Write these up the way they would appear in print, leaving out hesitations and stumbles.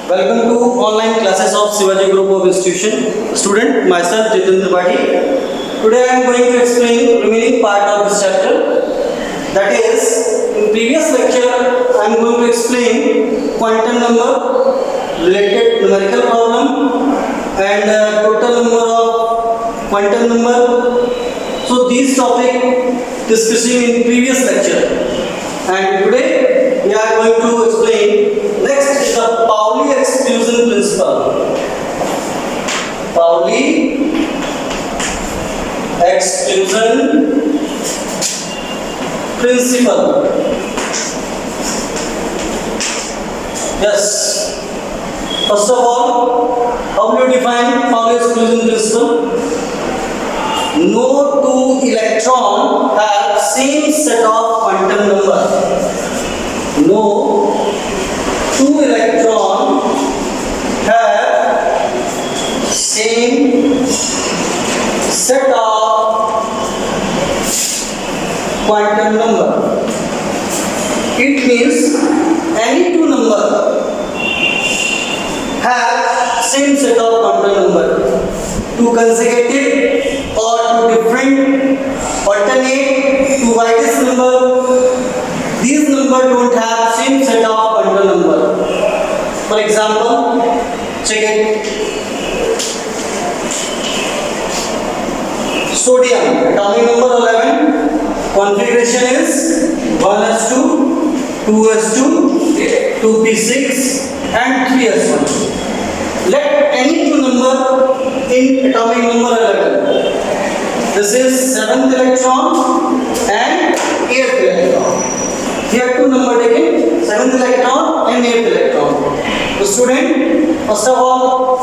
Welcome to online classes of SHIVAJI Group of Institution. Student, myself SHIVAJI. Today I am going to explain remaining part of this chapter. That is, in previous lecture I am going to explain quantum number, related numerical problem, and total number of quantum number. So these topics discussing in previous lecture. And today we are going to explain next is the Pauli exclusion principle. Pauli exclusion principle. Yes. First of all, how do you define Pauli exclusion principle? No two electrons have same set of quantum number. No two electrons have same set of quantum number. It means any two number have same set of quantum number. Two consecutive or two different alternate two widest number. These numbers don't have same set of quantum number. For example, check it. Sodium, atomic number 11, configuration is 1s2, 2s2, 2p6 and 3s1. Let any two number in atomic number 11. This is 7th electron and 8th electron. Here two number taken, 7th electron and 8th electron. So student, first of all,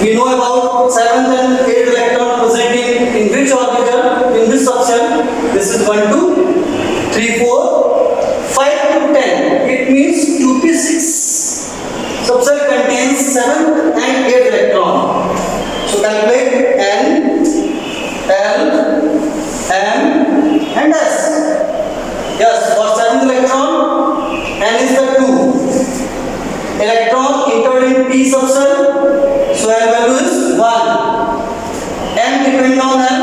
we know about 7th and 8th electron presenting in which orbital, in this subshell. This is 1, 2, 3, 4, 5 to 10. It means 2p6 subshell contains 7th and 8th electron. So calculate N, L, M and S. Yes, for 7th electron, N is the 2. Electron entered in P subshell, so L value is 1. M depend on L,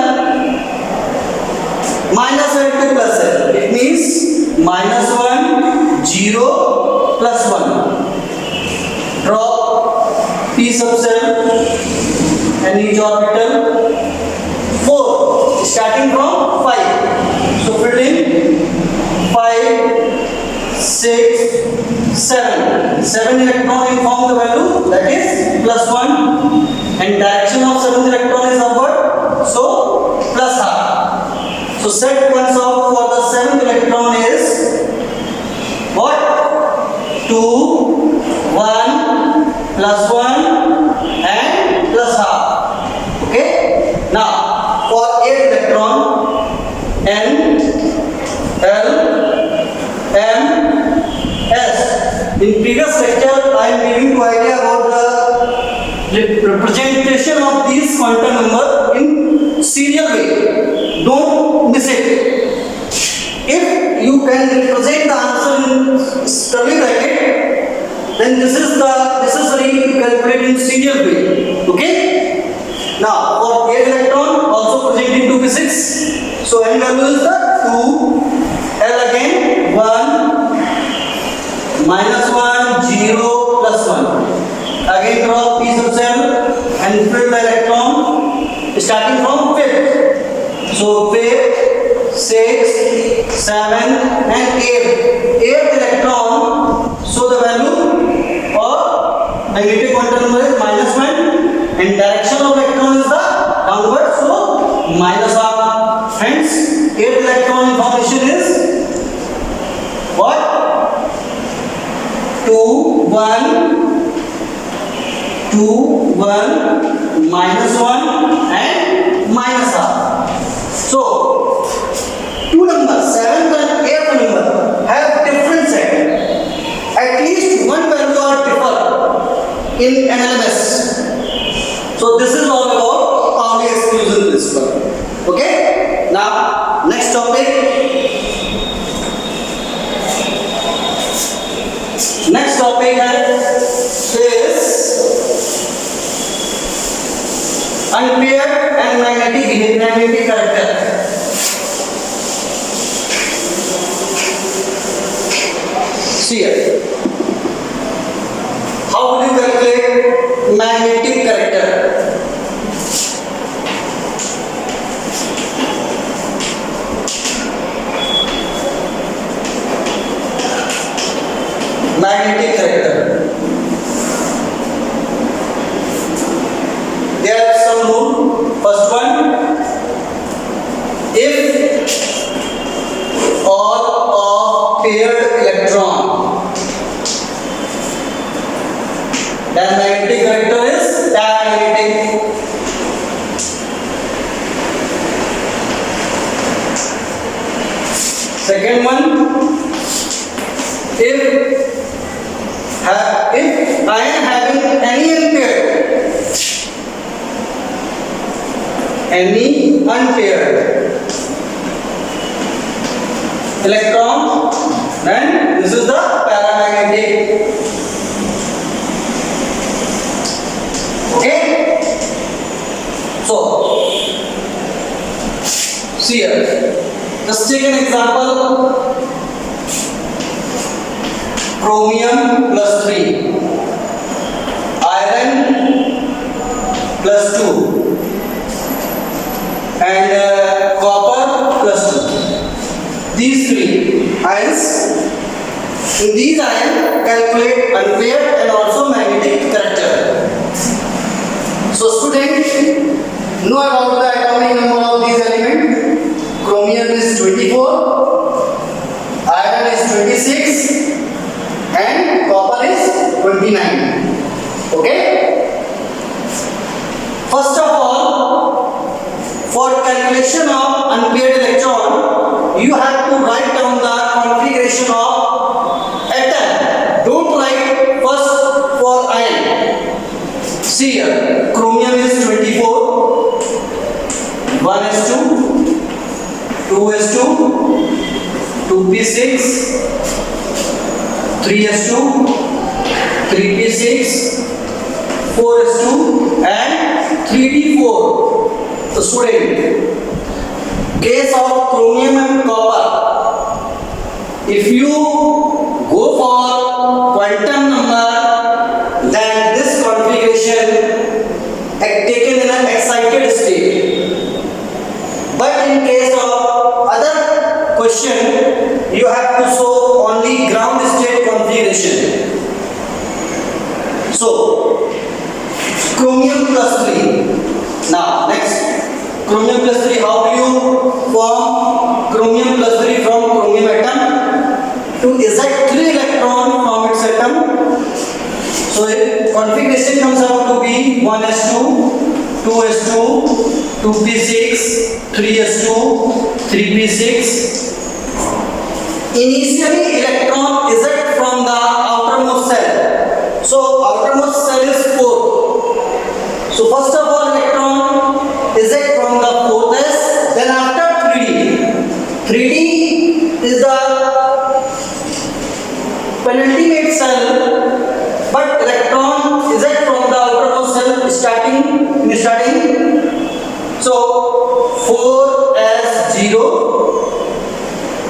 minus L to plus L. It means minus 1, 0, plus 1. Drop P subshell and each orbital 4, starting from 5. So fill in 5, 6, 7. 7 electron inform the value, that is plus 1. And direction of 7th electron is upward, so plus half. So set points out for the 7th electron is what? 2, 1, plus 1 and plus half. Okay? Now for 8th electron, N, L, M, S. In previous lecture, I am giving you idea about the representation of these quantum number in serial way. Don't miss it. If you can represent the answer in curly bracket, then this is the necessary to calculate in serial way. Okay? Now for 8 electron, also present in 2p6. So N value is the 2. L again 1, minus 1, 0, plus 1. Again drop P subshell and fill the electron starting from 5th. So 5th, 6th, 7th and 8th. 8th electron, so the value of negative quantum number is minus 1 and direction of electron is the downward, so minus half. Hence 8th electron information is what? 2, 1, 2, 1, minus 1 and minus half. So, two numbers, 7th and 8th number, have different set. At least one value are differ in NLMS. So, this is all about Pauli exclusion principle. Okay? Now, next topic. Next topic is magnetic character. See here. How will you calculate magnetic character? Magnetic character. There are some rules. First one, if all of paired electron, then magnetic character is diamagnetic. Second one, if ion having any unpaired electron, then this is the paramagnetic. Okay, so see here, just take an example. Chromium plus 3, iron plus 2, and copper plus 2. These three ions, in these ions calculate unpaired and also magnetic character. So students, know about the atomic number of these elements. Chromium is 24, iron is 26, and copper is 29. Okay? First of all, for calculation of unpaired electron, you have to write down the configuration of atom. Don't write first for ion. See here, chromium is 24, 1s2, 2s2, 2p6, 3s2, 3p6, 4s2, and 3d4. So student, case of chromium and copper, if you go for quantum number, then this configuration taken in an excited state. But in case of other question, you have to show only ground state configuration. So chromium plus 3. Now next, chromium plus 3, how do you form chromium plus 3 from chromium atom? To eject 3 electron from its atom. So configuration comes out to be 1s2, 2s2, 2p6, 3s2, 3p6. Initially electron eject from the outermost cell. So outermost cell is 4. So first of all electron eject from the 4s, then after 3d. 3d is the penultimate cell, but electron eject from the outermost cell starting. So 4s0,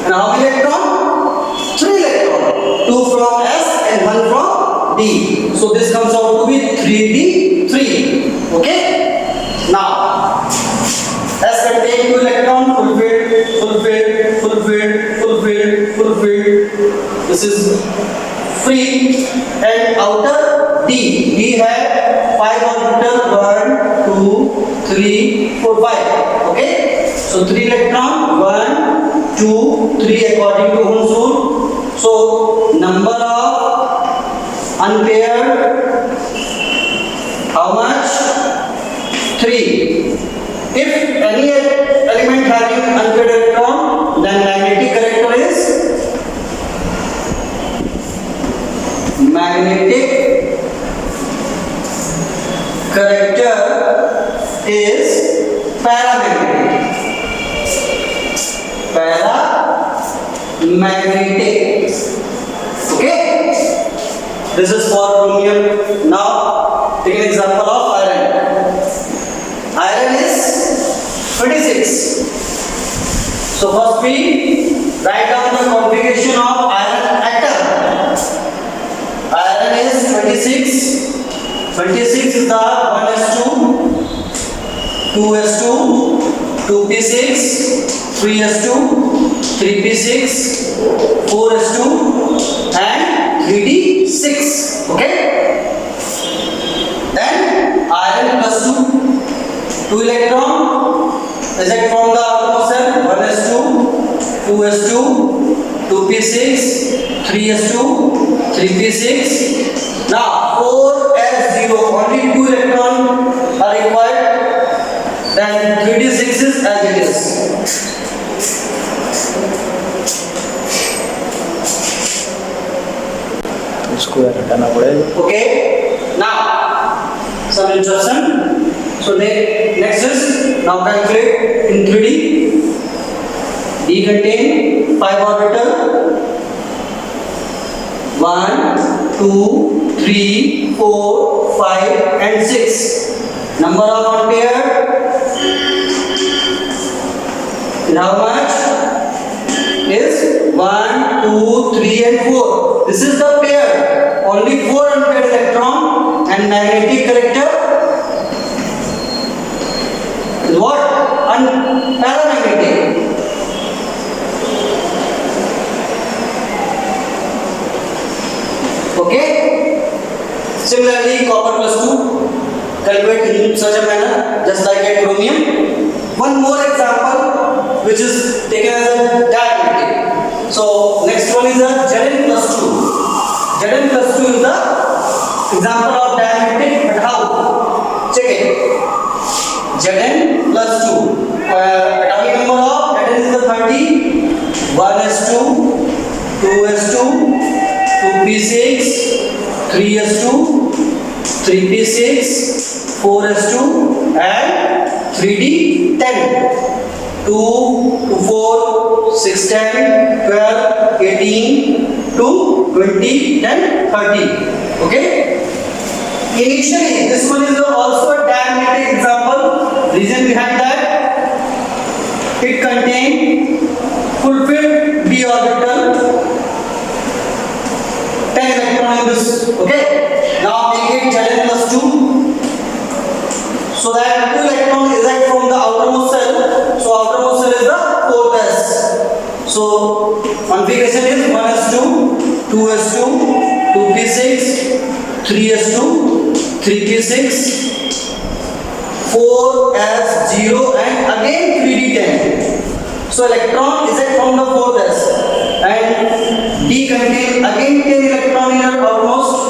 and how many electron? 3 electron, 2 from s and 1 from d. So this comes out to be 3d3. Okay, now s contain 2 electron, fulfilled. This is free, and outer d have 5 orbital, 1 2 3 4 5. Okay, so 3 electron, 1 2 3 according to Ohm's rule. So number of unpaired, how much? 3. If any element having unpaired electron, then magnetic character is paramagnetic. Paramagnetic. Okay? This is for chromium. Now take an example of iron. Iron is 26. So first we write down the configuration of iron atom. Iron is 26. 26 is the 1s2, 2s2, 2p6, 3s2, 3p6, 4s2 and 3d6. Okay. Then iron plus 2 electron eject from the outermost cell, 1s2, 2s2, 2p6, 3s2, 3p6. Now 4s0, only 2 electrons are required. Then 3d6 is as it is. Okay. Now some instruction. So next is now calculate in 3D. D contain 5 orbital. 1, 2, 3, 4, 5 and 6. Number of ampere is how much? Is 1, 2, 3 and 4. This is the pair. Only 4 unpaired electron and magnetic character is what? Paramagnetic. Okay. Similarly, copper plus 2 calculate in such a manner, just like a chromium. One more example, which is taken as a diamagnetic. So next one is a Zn plus 2. Zn plus 2 is the example of diamagnetic, but how? Check it. Zn plus 2. Atomic number of Zn is the 30. 1s2, 2s2, 2p6, 3s2, 3p6, 4s2 and 3d10. 2 to 4, 6, 10, 12, 18 to 20, 10, 30. Okay? Initially, this one is also a diamagnetic example. Reason behind that, it contains fulfilled d orbital, 10 electron in this. Okay? Now make it Zn plus 2. So that 2 electron eject from the outermost cell. So outermost cell is the 4th s. So configuration is 1s2, 2s2, 2p6, 3s2, 3p6, 4s0 and again 3d10. So electron eject from the 4th s and D contain again 10 electron in our outermost.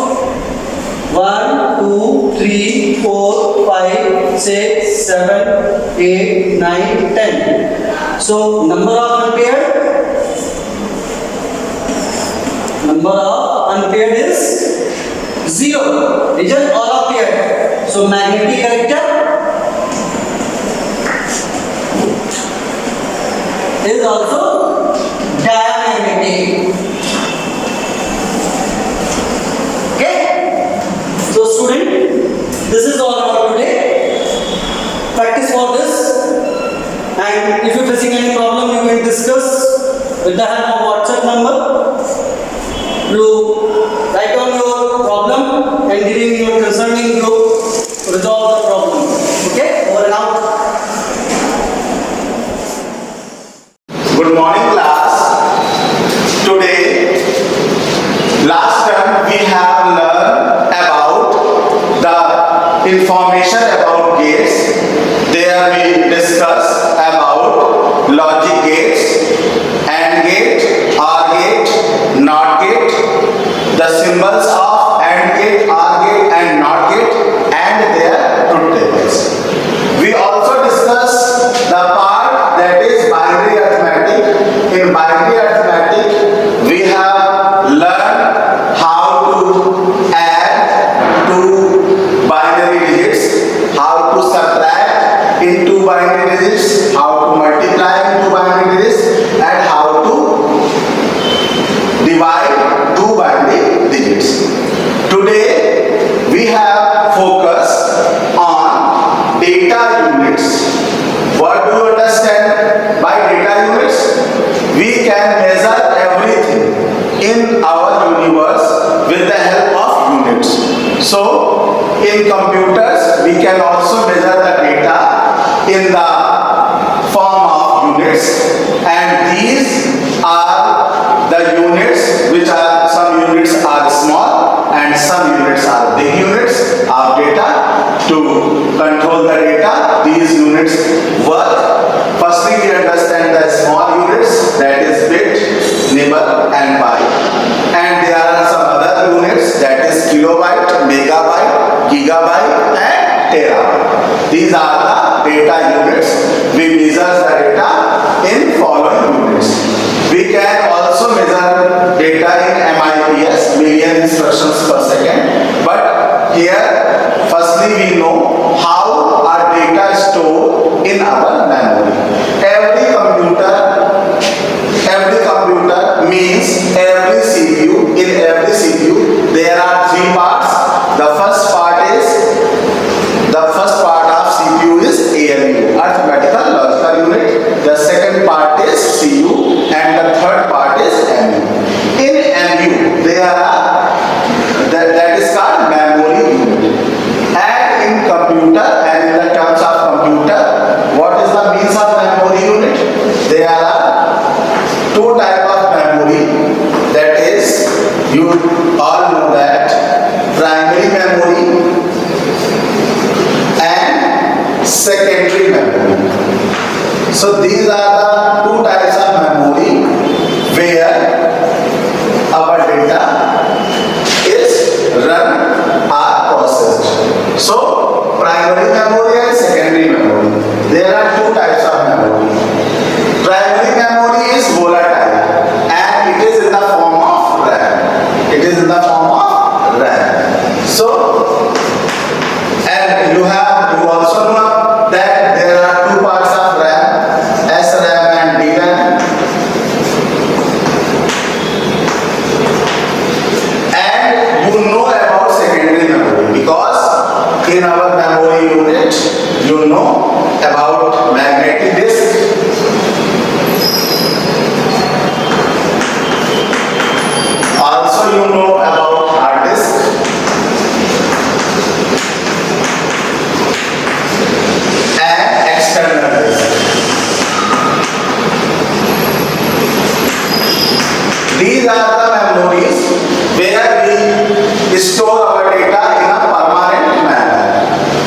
1, 2, 3, 4, 5, 6, 7, 8, 9, 10. So number of unpaired is 0. Reason all are paired. So magnetic character is also diamagnetic. Okay? So student, this is all about today. Practice for this, and if you are facing any problem, you can discuss with the help of WhatsApp number. You write down your problem and giving your concerning group to resolve the problem. Okay? Over and out. Good morning class. Today, last time we have learned about the information about gates. There we discussed about logic gates, AND gate, OR gate, NOT gate, the symbols of AND gate, OR gate and NOT gate and their truth tables. We also discussed the part that is binary arithmetic. In binary arithmetic, we have learned how to add two binary digits, how to subtract into binary digits, how to multiply into binary digits, can also measure the data in the form of units, and these are the units which are, some units are small and some units are big units of data. To control the data, these units work. Firstly, we understand the small units, that is bit, nibble and byte, and there are some other units, that is kilobyte, megabyte, gigabyte and terabyte. These are the data units. We measure the data in following units. We can also measure data in MIPS, million instructions per second. But here, firstly we know how our data is stored in our memory. Every computer means every CPU. In every CPU, there are three parts. The first part of CPU is ALU, arithmetical logical unit. The second part is CU, and the third part is MU. In MU, that is called memory unit. And in computer, and in the terms of computer, what is the means of memory unit? There are two types of memory. That is, you all know that primary memory and secondary memory. So these are the two types of memory where our data is run or processed. So primary memory and secondary memory. There are two types of memory. Primary memory is volatile and it is in the form of RAM. It is in the form of RAM. So, and you also know that there are two parts of RAM, SRAM and DRAM. And you know about secondary memory because in our memory unit, you know about magnetic disk. Also, you know about hard disk. And external disk. These are the memories where we store our data in a permanent manner.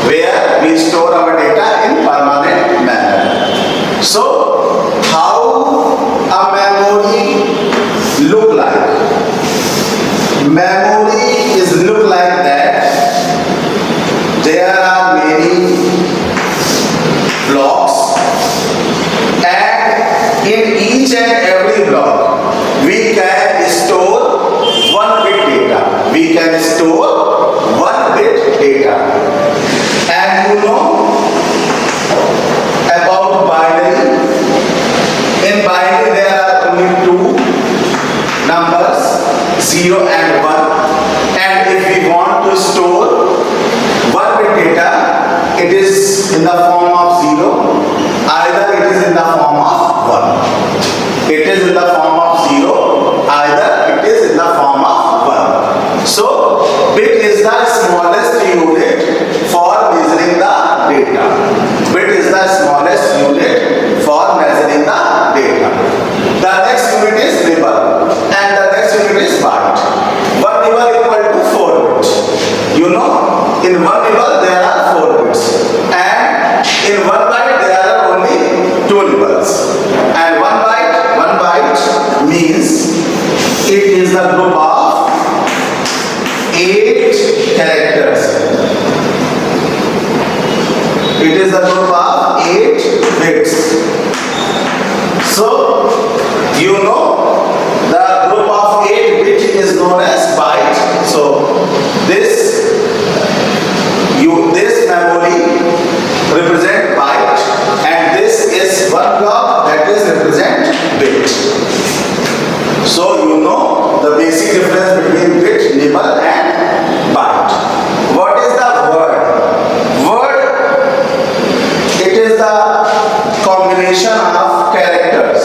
Where we store our data in permanent manner. So, how a memory look like? Memory is look like that. There are many blocks, and in each and every block we can store 1 bit data. We can store 1 bit data. And you know about binary. In binary there are only two numbers, 0 and 1. And if we want to store 1 bit data, it is in the form of 0, either it is in the form of 1. It is in the form of 0, either it is in the form of 1. So, bit is the smallest unit for measuring the data. Bit is the smallest unit for measuring the data. The next unit is nibble, and the next unit is byte. 1 nibble equal to 4 bits. You know, in 1 nibble there are 4 bits, and in 1 byte there are only 2 nibbles. And 1 byte means it is the group of 8 characters. It is the group of 8 bits. So, you know, the group of 8 bits is known as byte. So, this memory represent byte, and this is one block that is represent bit. So, you know the basic difference between bit, nibble and byte. What is the word? Word, it is the combination of characters.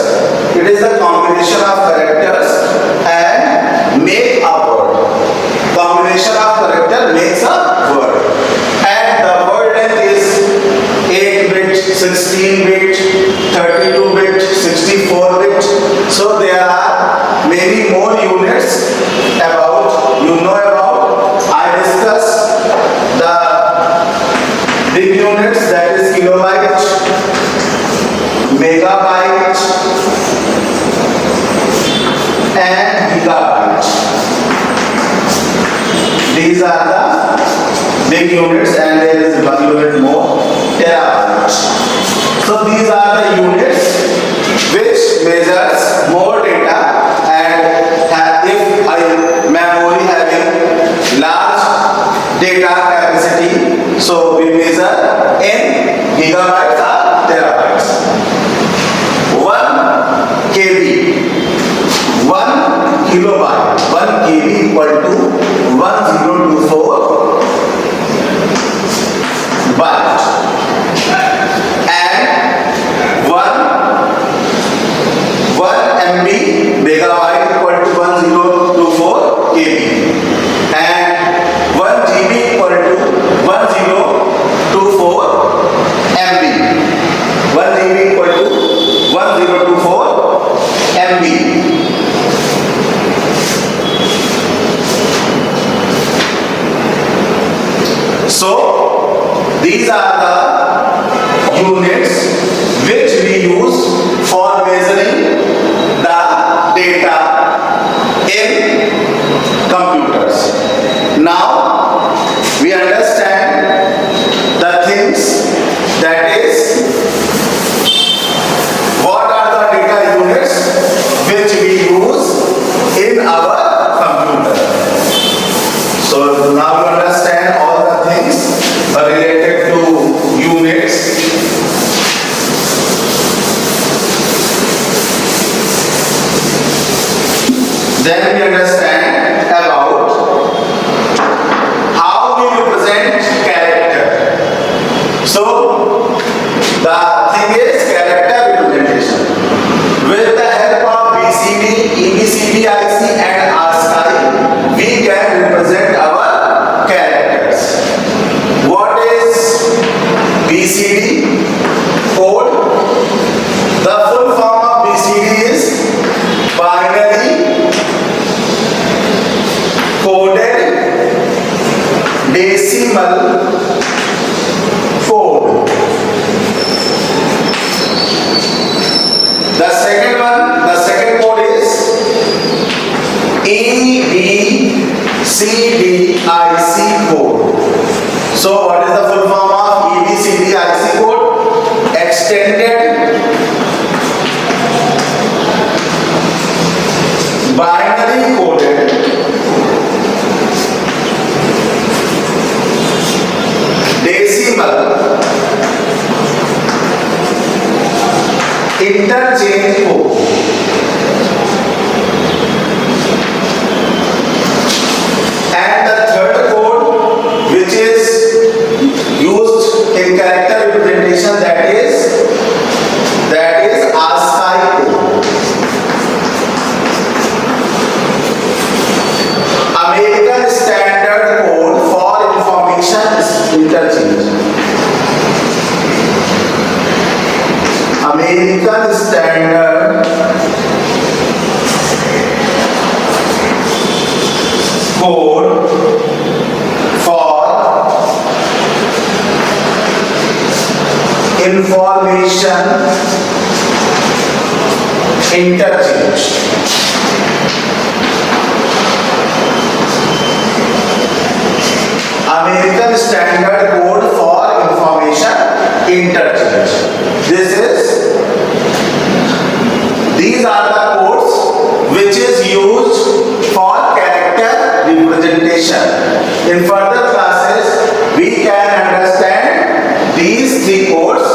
It is the combination of characters and make a word. Combination of character makes a word. And the word length 16-bit, 32-bit, 64-bit. So there are many more units about, you know about. I discussed the big units, that is kilobyte, megabyte and gigabyte. These are the big units, and there is one unit more, terabyte. So these are the units which measures more data, and if a memory having large data capacity, so we measure in gigabytes or terabytes. 1 KB, 1 kilobyte, 1 KB equal to 1024 byte, and 1 MB megabyte equal to 1024 KB, and 1 GB equal to 1024 MB. 1 GB equal to 1024 MB. So these are the units which we use for measuring the data in computers. Now we understand the things, that is, what are the data units which we use in our computer. So now you understand all the things related to units. Then we understand about how we represent character. So the thing is character representation. With the help of BCD, EBCD, IC and ASCII, we can represent our characters. What is BCD code? The full form of BCD is binary coded decimal code. The second code is EBCDIC code. So what is the full form of EBCDIC code? Extended binary coded decimal interchange code. And the third code which is used in character representation, that is ASCII code. American Standard Code for Information Interchange. American Standard Code for Information Interchange. American Standard Code for Information Interchange. These are the codes which is used for character representation. In further classes, we can understand these three codes.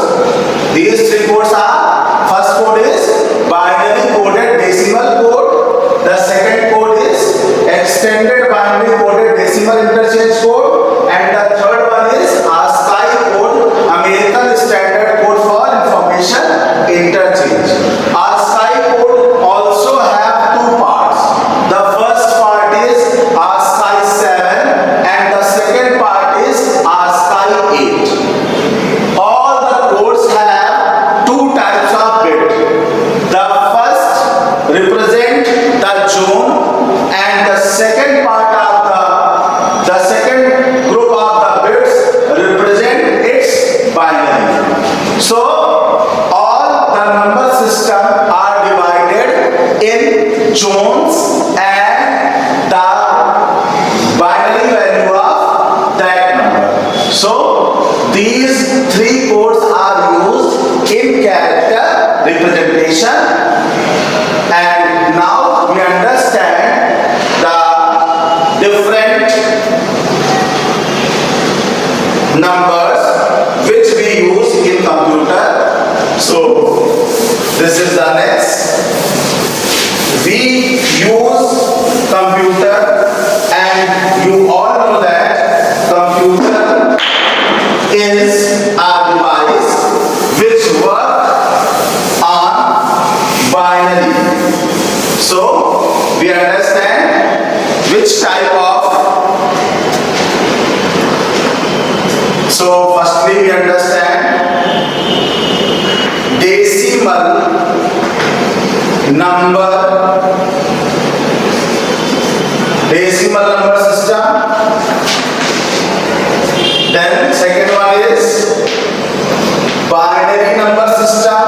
These three codes are: first code is binary coded decimal code. The second code is extended binary coded decimal interchange code, and the third one is ASCII code, American Standard Code for Information Interchange. ASCII code also have two parts. The first part is ASCII 7 and the second Jones and the binary value of that number. So these three codes are used in character representation. And now we understand the different numbers which we use in computer. So this is the next. We use computer, and you all know that computer is a device which works on binary. So we understand which type of. So firstly we understand decimal number system. Then second one is binary number system.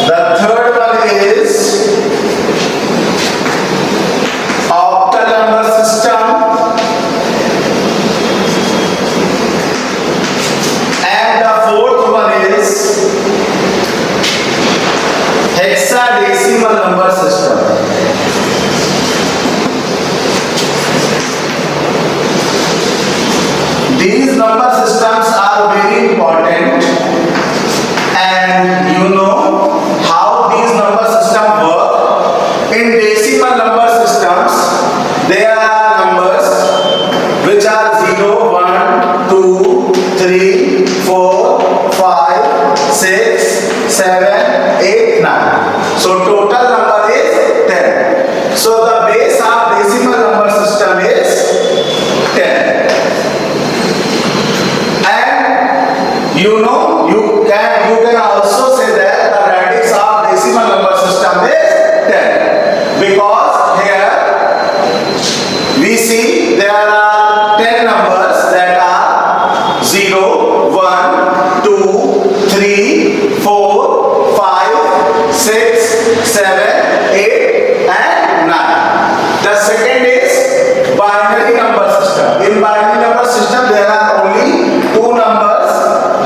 The third one is octal number system. And the fourth one is hexadecimal number system. These number systems are very important, and you know how these number systems work. In decimal number systems, there are numbers which are 0, 1, 2, 3, 4, 5, 6, 7, 8, 9. So total number is 10. So the base of decimal number system is 10. And you know, you can also say that the radix of decimal number system is 10, because here we see there are 10 numbers that are 0, 1, 2, 3, 4, 5, 6, 7, 8 and 9. The second is binary number system. In binary number system there are only two numbers,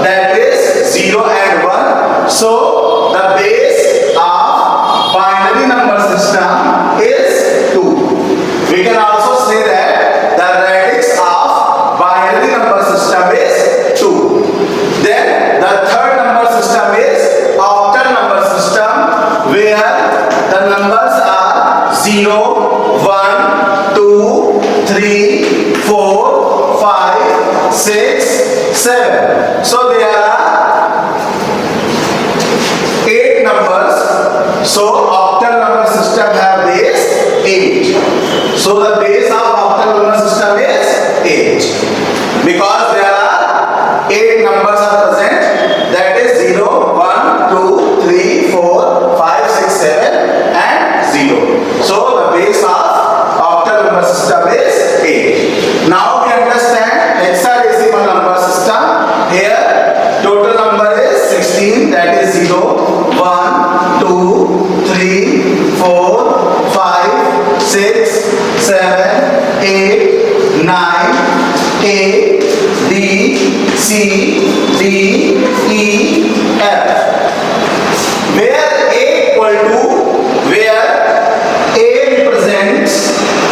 that is 0 and 1. So the base of binary number system is 2. We can also say that the radix of binary number system is 2. Then the third number system is octal number system, where the numbers are 0, 1, 2, 3, 4, 5, 6, 7. So there are 8 numbers. So octal number system have base 8. So the base of octal number system is 8, because there are 8 numbers are present, that is 0, 1, 2, 3, 4, 5, 6, 7 and 0. So the base of octal number system is 8. Now we understand hexadecimal number system. Here total number is 16, that is 0, 1, 2, 3, 4, 5, 6, 7, 8, 9, A, B, C, D, E, F. Where A equal to, where A represents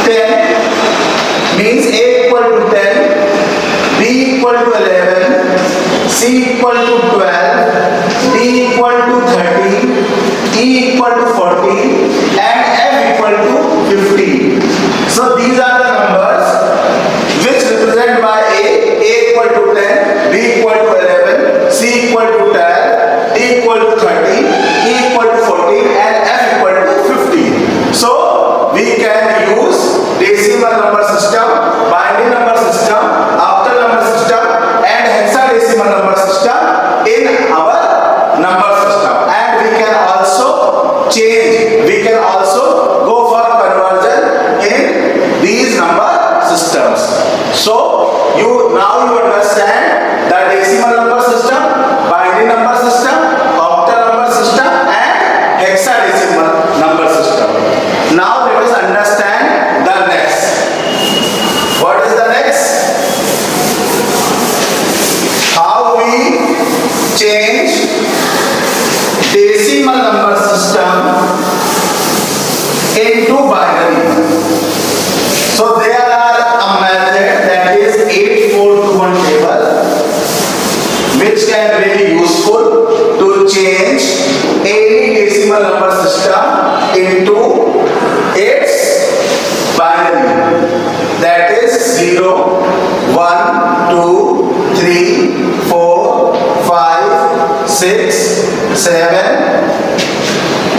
10, means A equal to 10, B equal to 11, C equal to 12, D equal to 13, E equal to 14 and F equal to 15. So these are the numbers which represent by A equal to 10, B equal to 11, C equal to 12, D equal to 13, E equal to 14 and F equal to 15. So we can use decimal number system, binary number system, octal number system and hexadecimal number system in our number system. And we can also change, we can also go for conversion in these number systems. So now you understand the decimal number system, binary number decimal number system into binary. So there are a method that is 8-4-1 table, which can be really useful to change any decimal number system into its binary. That is 0, 1, 2, 3, 4, 5, 6, 7,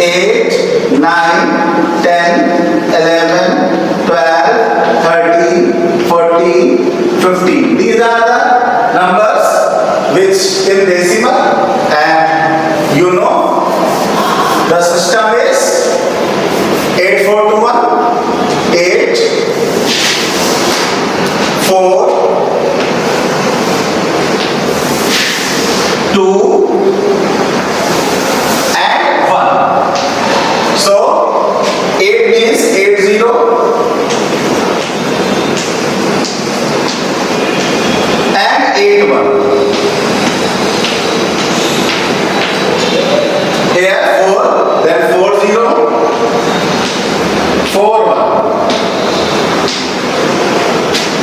8, 9, 10, 11, 12, 13, 14, 15. These are the numbers which in decimal, and you know the system is 8-4-1, 8, 4, 2, and 1. So 8 means 80 and 81. Here 4, then 40, 41.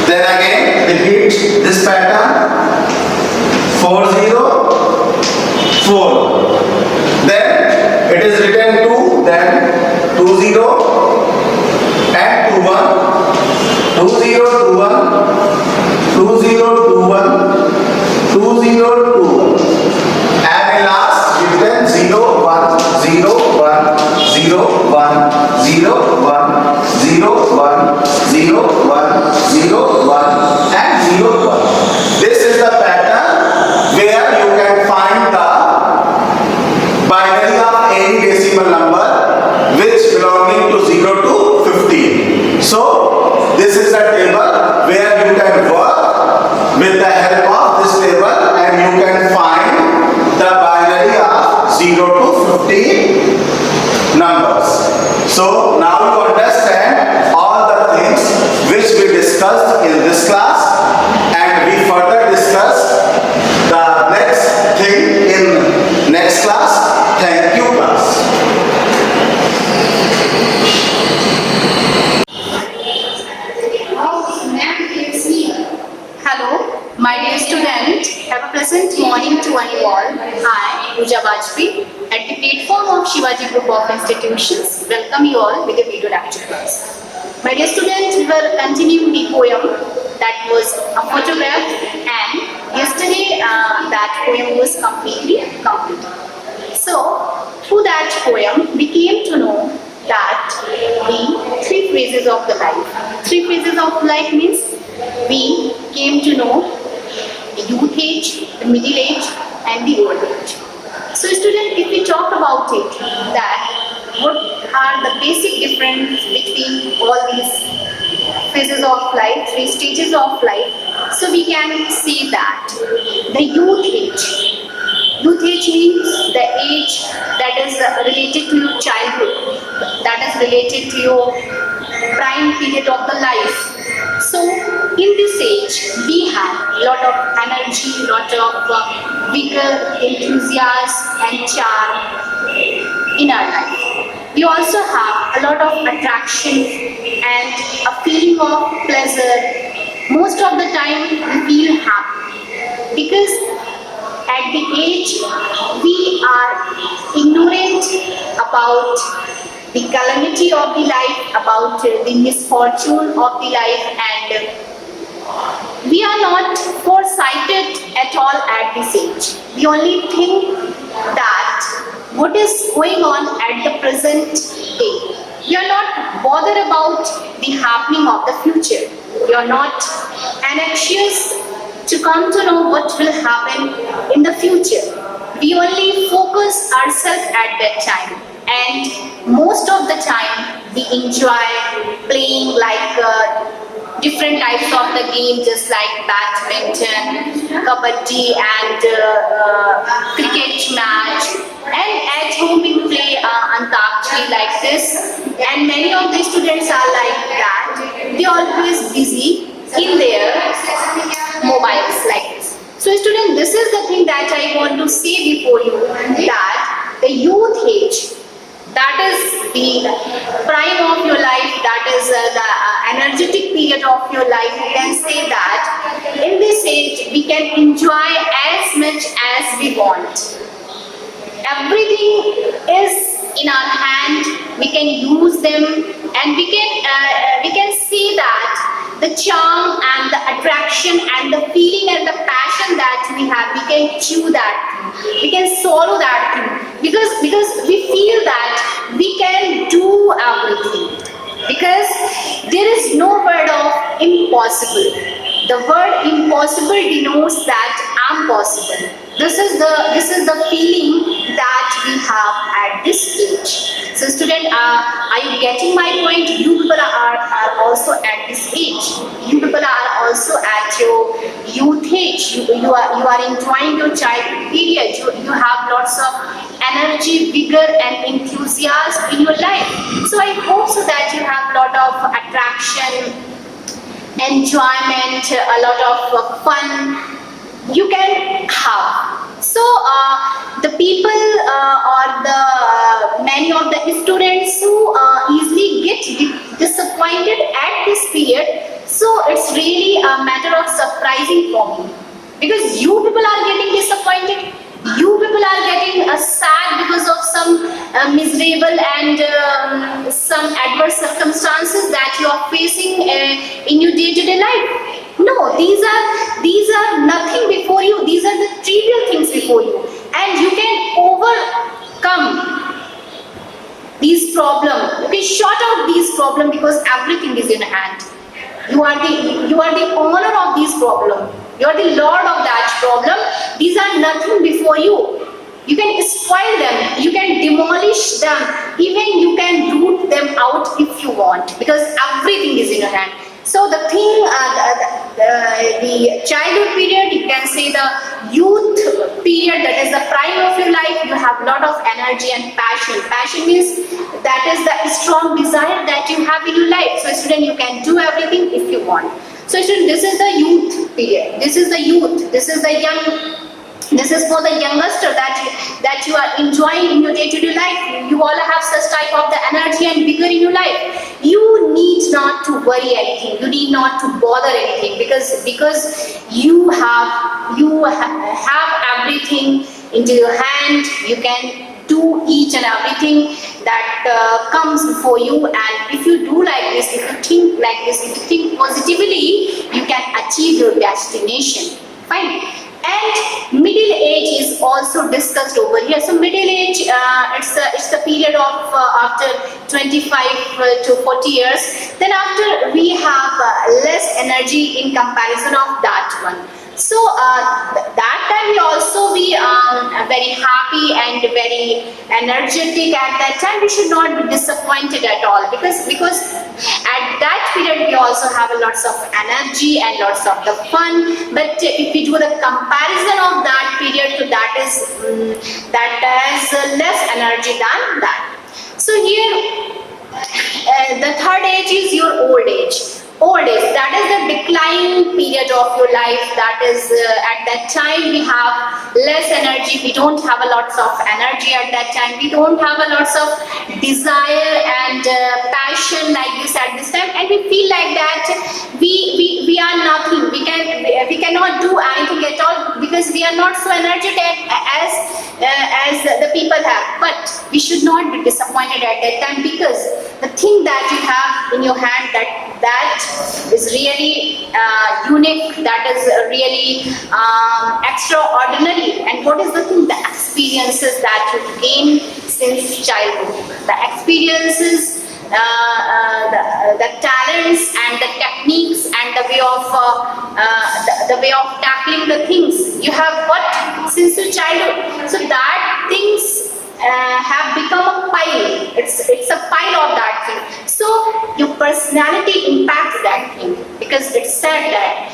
Then again repeat this pattern. 40, 4. Then it is written 2, then 20 and 21. 2021, 2021, 2021. And in last written 0, 1, 0, 1, 0, 1, 0, 1, 0, 1, 0, 1, 0, 1, and 0, 1. This is the pattern where you can find the binary of any decimal number which belonging to 0 to 15. So this is the table where you can work with the help of this table, and you can find the binary of 0 to 15 numbers. So now you understand all the things which we discussed in this class, and we further discuss the next thing in next class. Thank you, class. Hello, my dear student. Have a pleasant morning to one you all. I, SHIVAJI, at the platform of SHIVAJI Group of Institutions, welcome you all with a video lecture class. My dear students, we will continue the poem that was a photograph, and yesterday that poem was completely completed. So, through that poem, we came to know that the 3 phases of the life. 3 phases of life means we came to know the youth age, the middle age, and the old age. So, student, if we talk about it, that what are the basic difference between all these phases of life, 3 stages of life? So, we can say that the youth age. Youth age means the age that is related to your childhood, that is related to your prime period of the life. So in this age, we have a lot of energy, lot of vigor, enthusiasm and charm in our life. We also have a lot of attraction and a feeling of pleasure. Most of the time we feel happy because at the age we are ignorant about the calamity of the life, about the misfortune of the life, and we are not foresighted at all at this age. We only think that what is going on at the present day. We are not bothered about the happening of the future. We are not anxious to come to know what will happen in the future. We only focus ourselves at that time, and most of the time we enjoy playing like different types of the game, just like badminton, kabaddi and cricket match, and at home we play antakshari like this, and many of the students are like that. They are always busy in their mobiles like this. So student, this is the thing that I want to say before you, that the youth age, that is the prime of your life, that is the energetic period of your life. You can say that in this age we can enjoy as much as we want. Everything is in our hand, we can use them, and we can see that the charm and the attraction and the feeling and the passion that we have, we can chew that thing, we can swallow that thing, because we feel that we can do everything, because there is no word of impossible. The word impossible denotes that I'm possible. This is the feeling that we have at this age. So student, are you getting my point? You people are also at this age. You people are also at your youth age. You are enjoying your childhood period. You have lots of energy, vigor and enthusiasm in your life. So I hope so that you have lot of attraction, enjoyment, a lot of fun you can have. So the people or the many of the students who easily get disappointed at this period, so it's really a matter of surprising for me, because you people are getting disappointed, you people are getting sad because of some miserable and some adverse circumstances that you are facing in your day-to-day life. No, these are nothing before you. These are the trivial things before you, and you can overcome these problems. You can sort out these problems because everything is in hand. You are the owner of these problems. You are the lord of that problem. These are nothing before you. You can spoil them, you can demolish them, even you can root them out if you want, because everything is in your hand. So the thing, the childhood period, you can say the youth period, that is the prime of your life. You have a lot of energy and passion. Passion means that is the strong desire that you have in your life. So student, you can do everything if you want. So student, this is the youth period. This is the youth. This is the young. This is for the youngster that you are enjoying in your day-to-day life. You all have such type of the energy and vigor in your life. You need not to worry anything. You need not to bother anything, because you have everything into your hand. You can do each and everything that comes before you, and if you do like this, if you think like this, if you think positively, you can achieve your destination. Fine. And middle age is also discussed over here. So middle age, it's the period of after 25 to 40 years. Then after we have less energy in comparison of that one. So that time we also be very happy and very energetic. At that time we should not be disappointed at all, because at that period we also have lots of energy and lots of the fun. But if we do the comparison of that period to that has less energy than that. So here the third age is your old age. Old age, that is the decline period of your life. That is at that time we have less energy. We don't have a lots of energy at that time. We don't have a lots of desire and passion like this at this time, and we feel like that we are nothing. We cannot do anything at all, because we are not so energetic as the people have. But we should not be disappointed at that time, because the thing that you have in your hand, that is really unique, that is really extraordinary. And what is the thing? The experiences that you gain since childhood, the experiences, the talents and the techniques and the way of tackling the things you have got since your childhood. So that things have become a pile. It's a pile of that thing. So your personality impacts that thing, because it's said that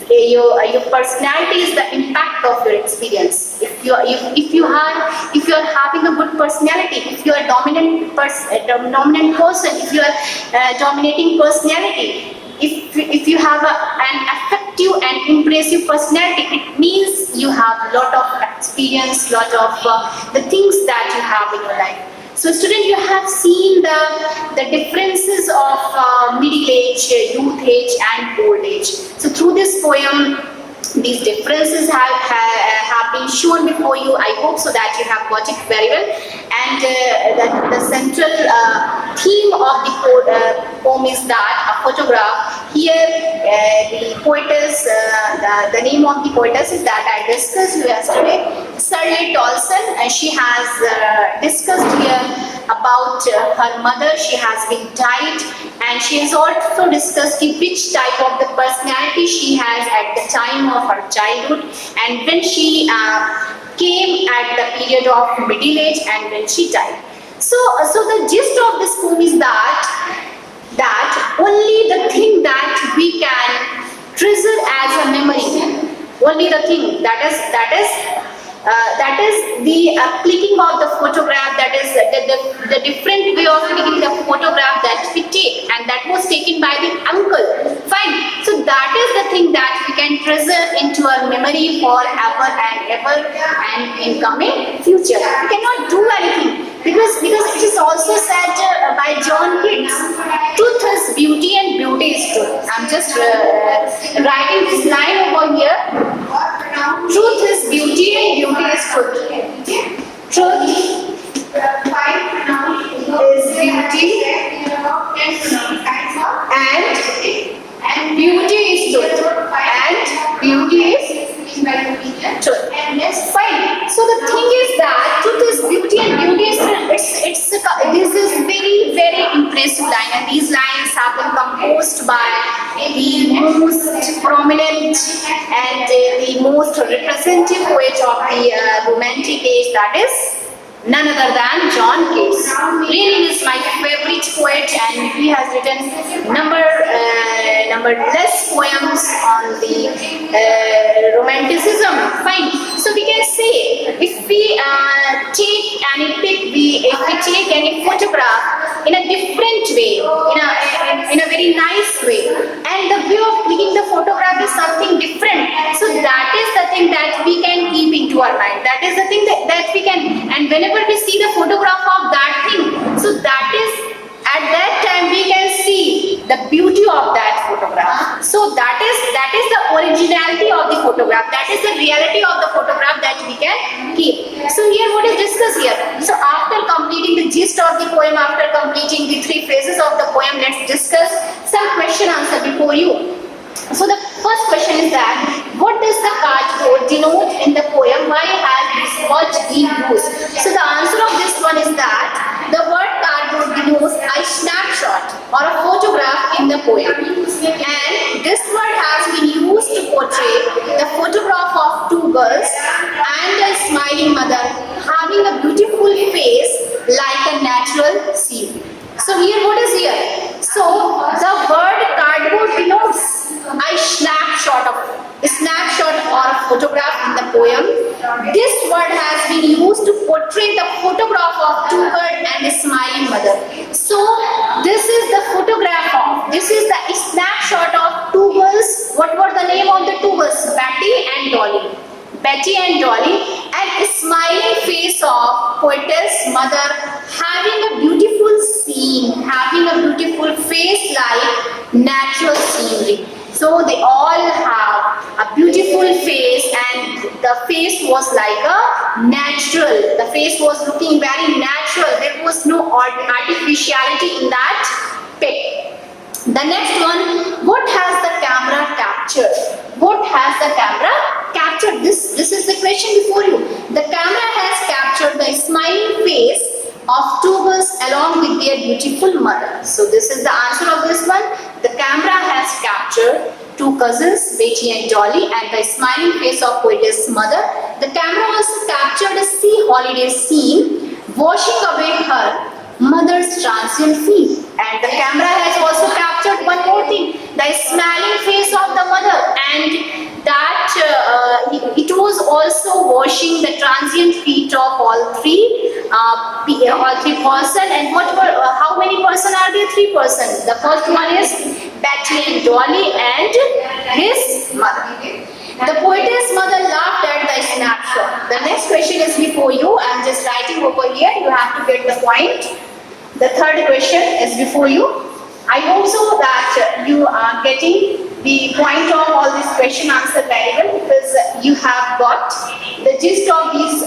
your personality is the impact of your experience. If you are having a good personality, if you are a dominant person, if you are dominating personality, if you have an effective and impressive personality, it means you have a lot of experience, lot of the things that you have in your life. So student, you have seen the differences of middle age, youth age and old age. So through this poem, these differences have been shown before you. I hope so that you have got it very well. And the central theme of the poem is that a photograph. Here the poetess, the name of the poetess is that I discussed yesterday, Shirley Tolson, and she has discussed here about her mother. She has been died, and she has also discussed which type of the personality she has at the time of her childhood, and when she came at the period of middle age and when she died. So the gist of this poem is that only the thing that we can treasure as a memory, only the thing that is the clicking of the photograph, that is the different way of clicking the photograph that we take, and that was taken by the uncle. Fine. So that is the thing that we can treasure into our memory forever and ever and in coming future. We cannot do anything because it is also said by John Keats, truth is beauty and beauty is truth. I'm just writing this line over here. Truth is beauty and beauty is truth. Truth is beauty and beauty is truth. And beauty is truth. Fine. So the thing is that truth is beauty and beauty is truth. This is very, very impressive line, and these lines have been composed by the most prominent and the most representative poet of the Romantic age, that is none other than John Keats. Really is my favorite poet, and he has written numberless poems on the romanticism. Fine. So we can say if we take any photograph in a different way, in a very nice way, and the way of clicking the photograph is something different. So that is the thing that we can keep into our mind. That is the thing that we can, and whenever we see the photograph of that thing, so that is at that time we can see the beauty of that photograph. So that is the originality of the photograph. That is the reality of the photograph that we can keep. So here what is discussed here. So after completing the gist of the poem, after completing the 3 phases of the poem, let's discuss some question answer before you. So the first question is that what does the cardboard denote in the poem? Why has this word been used? So the answer of this one is that the word cardboard denotes a snapshot or a photograph in the poem, and this word has been used to portray the photograph of 2 girls and a smiling mother having a beautiful face like a natural scene. So here what is here? So the word cardboard denotes a snapshot or a photograph in the poem. This word has been used to portray the photograph of 2 girls and a smiling mother. So this is the photograph this is the snapshot of 2 girls. What were the name of the 2 girls? Betty and Dolly. Betty and Dolly, and a smiling face of poetess mother having a beautiful scene, having a beautiful face like natural scenery. So they all have a beautiful face, and the face was like a natural. The face was looking very natural. There was no artificiality in that pic. The next one, what has the camera captured? What has the camera captured? This is the question before you. The camera has captured the smiling face of 2 girls along with their beautiful mother. So this is the answer of this one. The camera has captured 2 cousins, Betty and Dolly, and the smiling face of poetess mother. The camera also captured a sea holiday scene, washing away her mother's transient feet. And the camera has also captured one more thing, the smiling face of the mother, and that it was also washing the transient feet of all three person. And how many person are there? 3 person. The first one is Betty and Dolly and his mother. The poetess mother laughed at the snapshot. The next question is before you. I'm just writing over here. You have to get the point. The third question is before you. I hope so that you are getting the point of all this question answer very well, because you have got the gist of these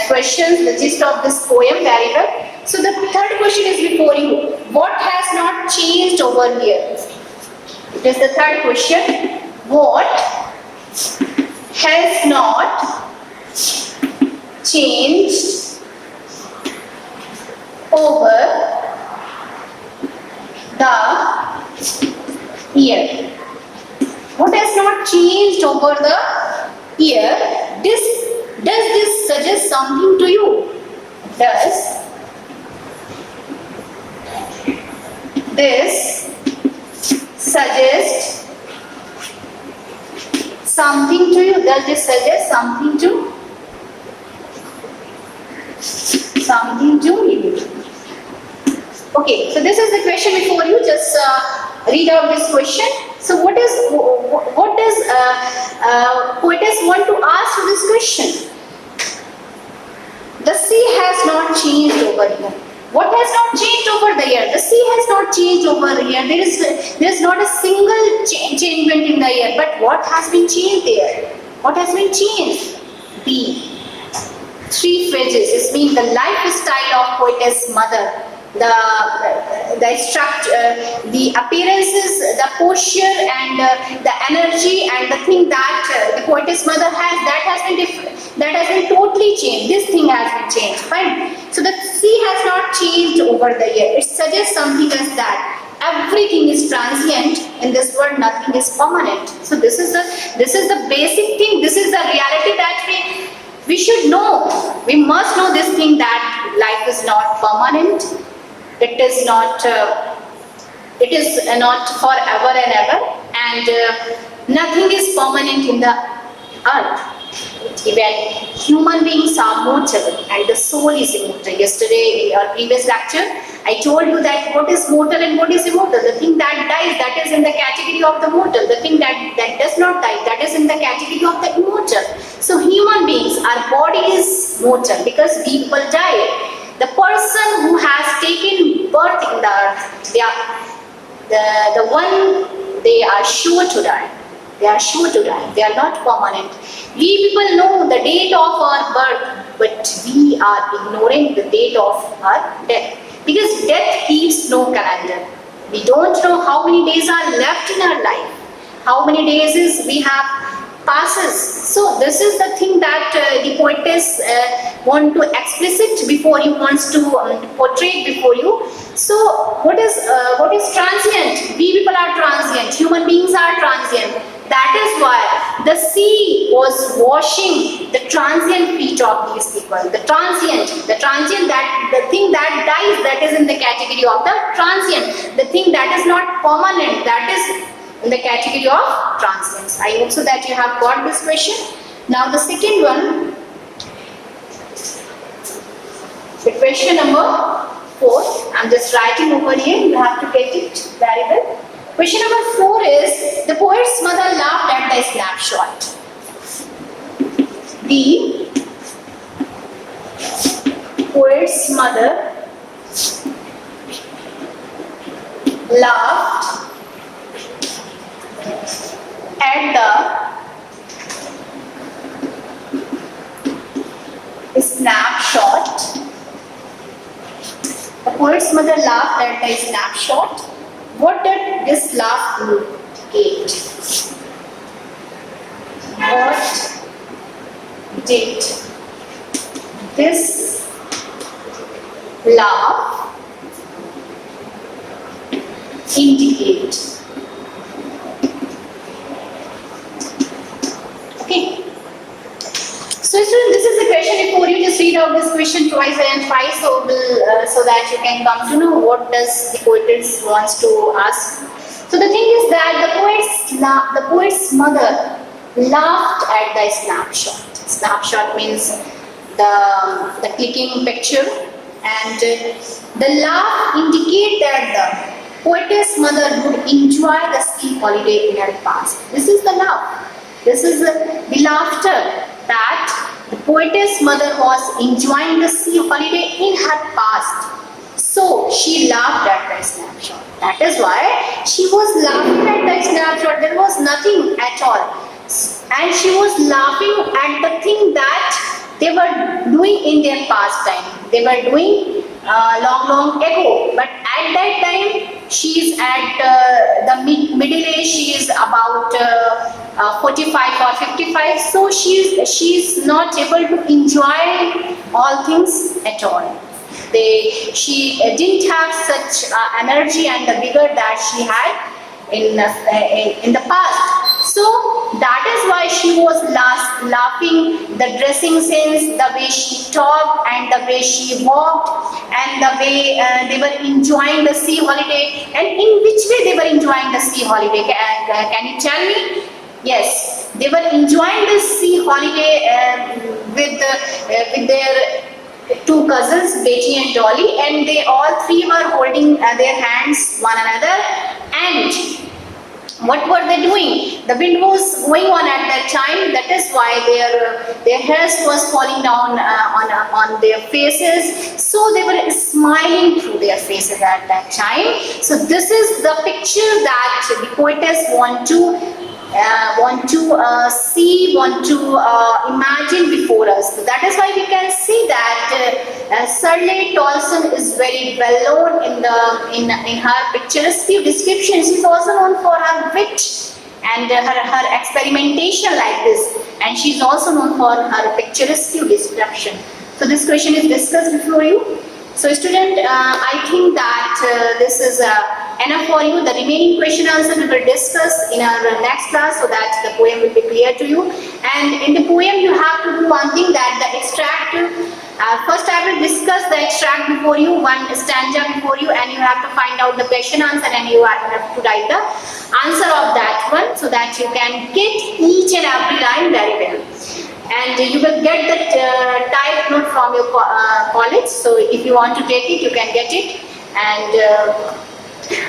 questions, the gist of this poem very well. So the third question is before you. What has not changed over here? It is the third question. What has not changed over the year? What has not changed over the year? Does this suggest something to you? Does this suggest something to you? Does this suggest something to you? Okay, so this is the question before you. Just read out this question. So what does poetess want to ask to this question? The sea has not changed over here. What has not changed over the year? The sea has not changed over the year. There is not a single changement in the year. But what has been changed there? What has been changed? The three phases. It means the lifestyle of poetess mother. The structure, the appearances, the posture, and the energy, and the thing that the poetess mother has, that has been different. That has been totally changed. This thing has been changed. Fine. So the sea has not changed over the year. It suggests something as that everything is transient in this world. Nothing is permanent. So this is the basic thing. This is the reality that we should know. We must know this thing that life is not permanent. It is not forever and ever, and nothing is permanent in the earth. Even human beings are mortal and the soul is immortal. Yesterday in our previous lecture, I told you that what is mortal and what is immortal. The thing that dies, that is in the category of the mortal. The thing that does not die, that is in the category of the immortal. So human beings, our body is mortal because we will die. The person who has taken birth in the earth, they are sure to die. They are sure to die. They are not permanent. We people know the date of our birth, but we are ignoring the date of our death. Because death keeps no calendar. We don't know how many days are left in our life. How many days we have passes. So this is the thing that the poetess want to explicit before you, wants to portray before you. So what is transient? We people are transient. Human beings are transient. That is why the sea was washing the transient feet of these people. The transient, that the thing that dies, that is in the category of the transient. The thing that is not permanent, that is in the category of transience. I hope so that you have got this question. Now the second one, the question number 4. I'm just writing over here. You have to get it very well. Question number 4 is, the poet's mother laughed at the snapshot. The poet's mother laughed at the snapshot. The poet's mother laughed at the snapshot. What did this laugh indicate? What did this laugh indicate? Okay. So this is the question before you. Just read out this question twice and twice, so that you can come to know what does the poetess wants to ask. So the thing is that the poet's mother laughed at the snapshot. Snapshot means the clicking picture, and the laugh indicate that the poetess mother would enjoy the ski holiday in her past. This is the laugh. This is the laughter that the poetess mother was enjoying the sea holiday in her past. So she laughed at the snapshot. That is why she was laughing at the snapshot. There was nothing at all. And she was laughing at the thing that they were doing in their past time. They were doing long ago. But at that time, she is at the middle age. She is about 45 or 55. So she is not able to enjoy all things at all. She didn't have such energy and the vigor that she had in the past. So that is why she was laughing, the dressing sense, the way she talked and the way she walked and the way they were enjoying the sea holiday. And in which way they were enjoying the sea holiday? Can you tell me? Yes, they were enjoying the sea holiday with their two cousins, Betty and Dolly, and they all three were holding their hands one another. And what were they doing? The wind was going on at that time. That is why their hairs was falling down on their faces. So they were smiling through their faces at that time. So this is the picture that the poetess want to see, want to imagine before us. So that is why we can see that Shirley Tolson is very well known in her picturesque description. She is also known for her wit and her experimentation like this, and she is also known for her picturesque description. So this question is discussed before you. So student, I think that this is enough for you. The remaining question answer we will discuss in our next class so that the poem will be clear to you. And in the poem you have to do one thing, that the extract, first I will discuss the extract before you, one stanza before you, and you have to find out the question answer and you have to write the answer of that one so that you can get each and every line very well. And you will get the type note from your college. So if you want to take it, you can get it. And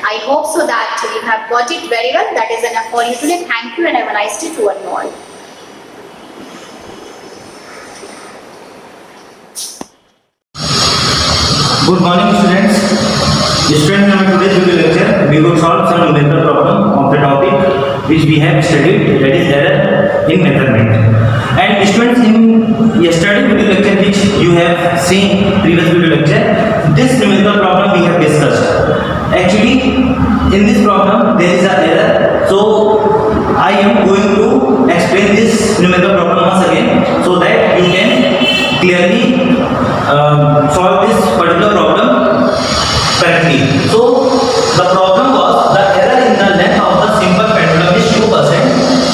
I hope so that you have got it very well. That is enough for you today. Thank you and have a nice day to one all. Good morning, students. Students, in today's video lecture, we will solve some numerical problem of the topic which we have studied, that is error in measurement. And students, in yesterday's video lecture which you have seen previous video lecture, this numerical problem we have discussed. Actually, in this problem there is an error. So I am going to explain this numerical problem once again so that you can clearly solve this particular problem correctly. So the problem was the error in the length of the simple pendulum is 2%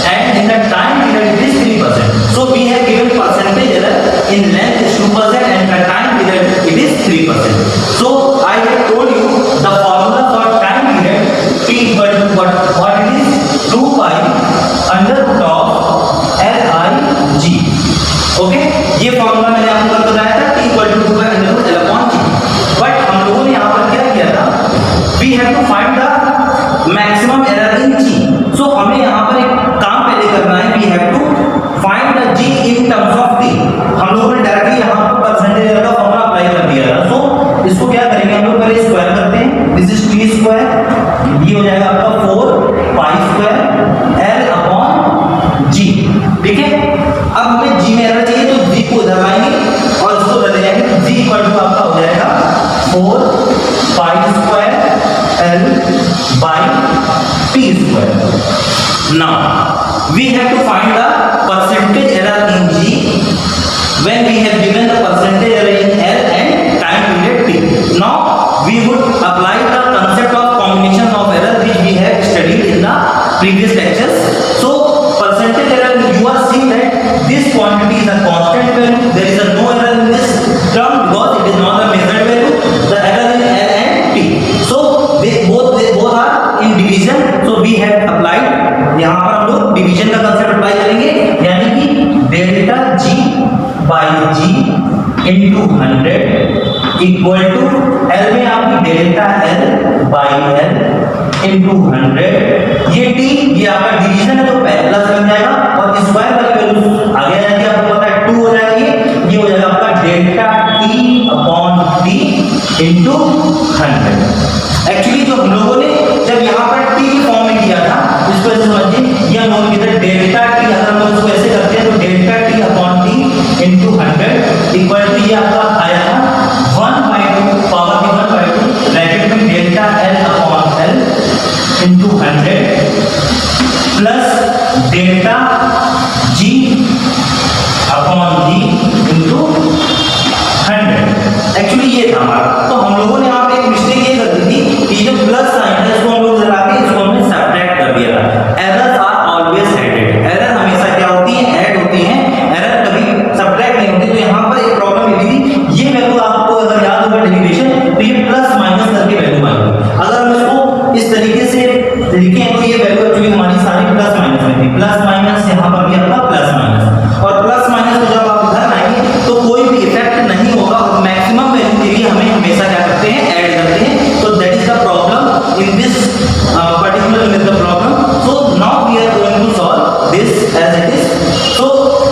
and in the time period it is 3%. So we have given percentage error in length is 2% and the time period it is 3%. So I have told you the formula for time period T equal to what it is 2 pi under root of Lig. Okay, ये formula मैंने आपको कल बताया था T equal to 2 pi under root L upon G. But हम लोगों ने यहाँ पर क्या किया था, we have to find the maximum error in G. So हमें यहाँ पर एक काम पहले करना है, we have to find the G in terms of T. हम लोगों ने डायरेक्टली यहाँ पर परसेंटेज एरर का फॉर्मूला अप्लाई कर दिया था. So इसको क्या करेंगे हम लोग, पहले स्क्वायर करते हैं. दिस इज T स्क्वायर, ये हो जाएगा आपका 4 pi square L upon G. ठीक है, अब हमें G में एरर चाहिए तो G को उधर लाएंगे और इसको उधर ले जाएंगे. G इक्वल टू आपका हो जाएगा 4 pi square L by T square. Now we have to find the percentage error in G when we have given the percentage error in L and time period T. Now we would apply the concept of combination of error which we have studied in the previous lectures. So percentage error, you are seeing that this quantity is a constant value. There is no error in this term because it is not a measured value. The error in L and T. So they both are in division. So we have applied. यहाँ पर हम लोग division का concept apply करेंगे, यानी कि delta G by G into 100 equal to L में आपकी delta L by L into 100, ये t ये आपका डिवीजन है तो प्लस बन जाएगा और स्क्वायर वाली वैल्यू आगे आ जाती है, आपको पता है 2 हो जाएगा, ये हो जाएगा आपका delta t upon t into 100। Actually जो हम लोगों ने जब यहाँ पर t की फॉर्म में किया था इसको ऐसे समझिए, ये हम लोग किधर डेल्टा t, अगर हम इसको ऐसे करते हैं तो delta t upon t into 100 equal to ये आपका आया था 1/2 पावर की 1/2 ब्रैकेट में delta l upon l into 100 plus delta g upon g into 100। Actually ये था हमारा, तो हम लोगों ने यहाँ पे एक मिस्टेक ये कर दी थी कि जो प्लस साइन है इसको हम लोग लगा के इसको हमने सब्ट्रैक्ट कर दिया था। Errors are always headed, error हमेशा क्या होती है, ऐड होती है, एरर कभी सब्ट्रैक्ट नहीं होती। तो यहाँ पर एक प्रॉब्लम ये थी, ये वैल्यू आपको अगर याद होगा डेरिवेशन तो ये प्लस माइनस करके वैल्यू आएगी। अगर हम इसको इस तरीके से लिखें तो ये वैल्यू एक्चुअली हमारी सारी प्लस माइनस में थी, प्लस माइनस यहाँ पर भी आपका प्लस माइनस, और प्लस माइनस को जब आप इधर आएंगे तो कोई भी इफेक्ट नहीं होगा और मैक्सिमम वैल्यू के लिए हमें हमेशा क्या करते हैं, ऐड करते हैं। तो that is the problem in this particular method problem. So now we are going to solve this as it is. सो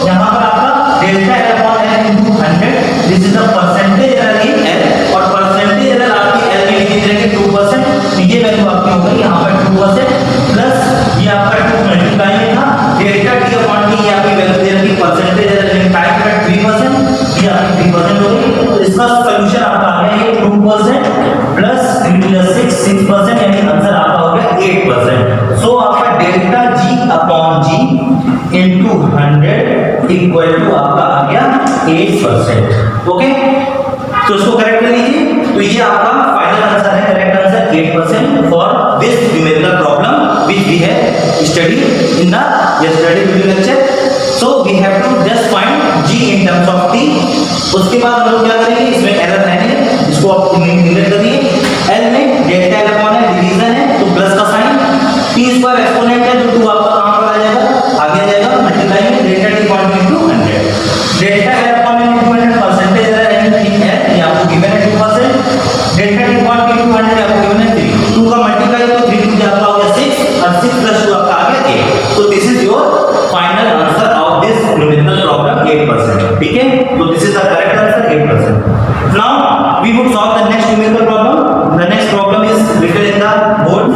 यहाँ पर आपका delta l upon l into 100, this is the percentage error in l, और percentage error आपकी l में लिखी जाएगी 2%, तो ये वैल्यू आपकी हो गई यहाँ पर 2% प्लस ये आपका 2 मल्टीप्लाई में था डेल्टा t अपॉन t, ये आपकी वैल्यू दे रखी परसेंटेज एरर इन टाइम पर 3%, ये आपकी 3% हो गई। तो इसका सॉल्यूशन आपका आ गया ये 2% प्लस 3 प्लस 6% यानी आंसर आपका हो गया 8%। सो आपका delta g upon g into 100 equal to आपका आ गया 8%। ओके, तो इसको करेक्ट कर लीजिए। तो ये आपका फाइनल आंसर है, correct answer 8% for this numerical problem which we have studied in the yesterday video lecture. So we have to just find g in terms of t। उसके बाद हम लोग क्या करेंगे, इसमें एरर है, इसको आप निगलेक्ट करिए। l में delta l upon l division है तो प्लस का साइन, t स्क्वायर एक्सपोनेंट है तो 2 आपका कहां पर आ जाएगा, आगे आ जाएगा मल्टीप्लाई में delta t upon into 100, delta l upon l into 100 percentage error है, ये आपको गिवन है 2%, डेल्टा t अपॉन into 100 आपको गिवन है 3, 2 का मल्टीप्लाई तो 3 2 आपका हो गया 6 और 6 प्लस 2 आपका आ गया 8। तो this is your final answer of this numerical problem 8%। ठीक है, तो this is the correct answer 8%। Now we would solve the next numerical problem. The next problem is written in the board.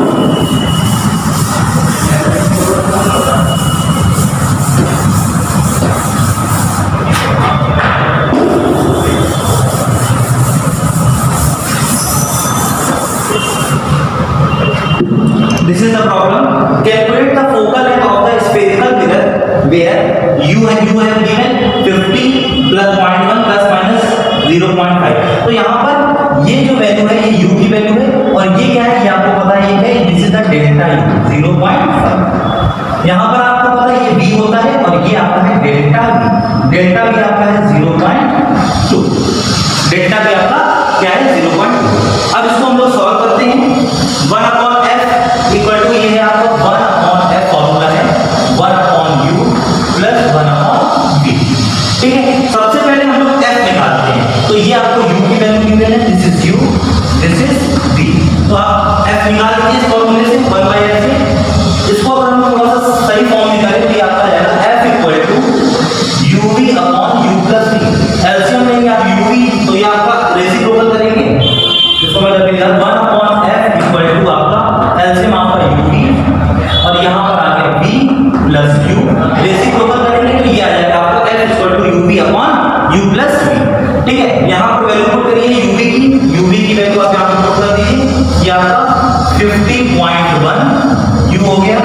This is the problem. Calculate the focal length of the spherical mirror where u have given 50 plus 0.1 plus minus 0.5। तो यहाँ पर ये जो value है ये u की value है और ये क्या है, ये आपको पता है, ये है this is the delta u 0.5। यहाँ पर आपको पता है ये v होता है और ये आपका है डेल्टा v। डेल्टा v आपका है 0.2, डेल्टा v आपका क्या है 0.2। अब इसको हम लोग सॉल्व करते हैं। 1 अपॉन f इक्वल टू ये है आपको 1 अपॉन f फॉर्मूला है 1 upon u plus 1 upon v। ठीक है, सबसे पहले हम लोग f निकालते हैं। तो ये आपको u की वैल्यू गिवन है, this is u, this is v। तो आप f निकाल लीजिए इस फॉर्मूले से 1/f से। इसको अगर हम थोड़ा सा सही फॉर्म निकालें तो ये आपका जाएगा f equal to uv upon u plus v। LCM लेंगे आप uv तो ये आपका रेसिप्रोकल करेंगे, इसको मतलब 1 अपॉन f इक्वल टू आपका एलसीएम आपका uv और यहाँ पर आ गया v प्लस u, रेसिप्रोकल करेंगे तो ये आ जाएगा आपका f equal to uv upon u plus v। ठीक है, यहाँ पर वैल्यू पुट करिए uv की वैल्यू आप यहाँ पर पुट कर दीजिए, ये आपका 50.1 u हो गया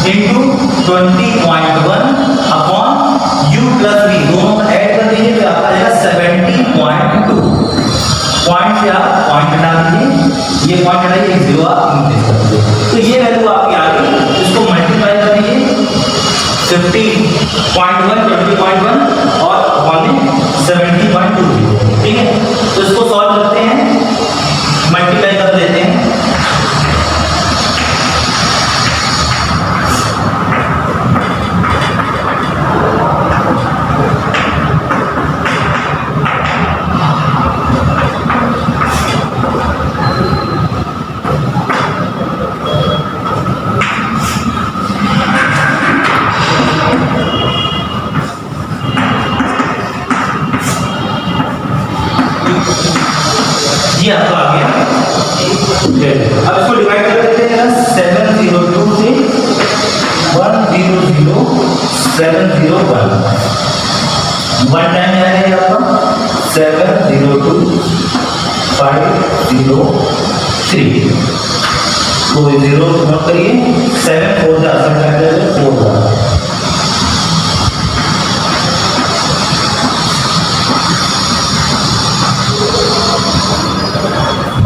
into 20.1 upon u plus v, दोनों ऐड कर दीजिए तो आपका आ जाएगा 70.2। पॉइंट से आप पॉइंट हटा दीजिए, ये पॉइंट हटाइए, एक जीरो आप इंक्रीज कर दीजिए, तो ये वैल्यू आपकी आ गई। इसको मल्टीप्लाई कर दीजिए 50.1 20.1 और अपॉन 70.2। ठीक है, तो इसको सॉल्व करते हैं, मल्टीप्लाई कर देते हैं। ये आपका आ गया। अब इसको डिवाइड कर देते हैं 702 से 100701 वन टाइम आ गया आपका 702503 तो 0 नोट करिए 7 4 का असर कर 4 का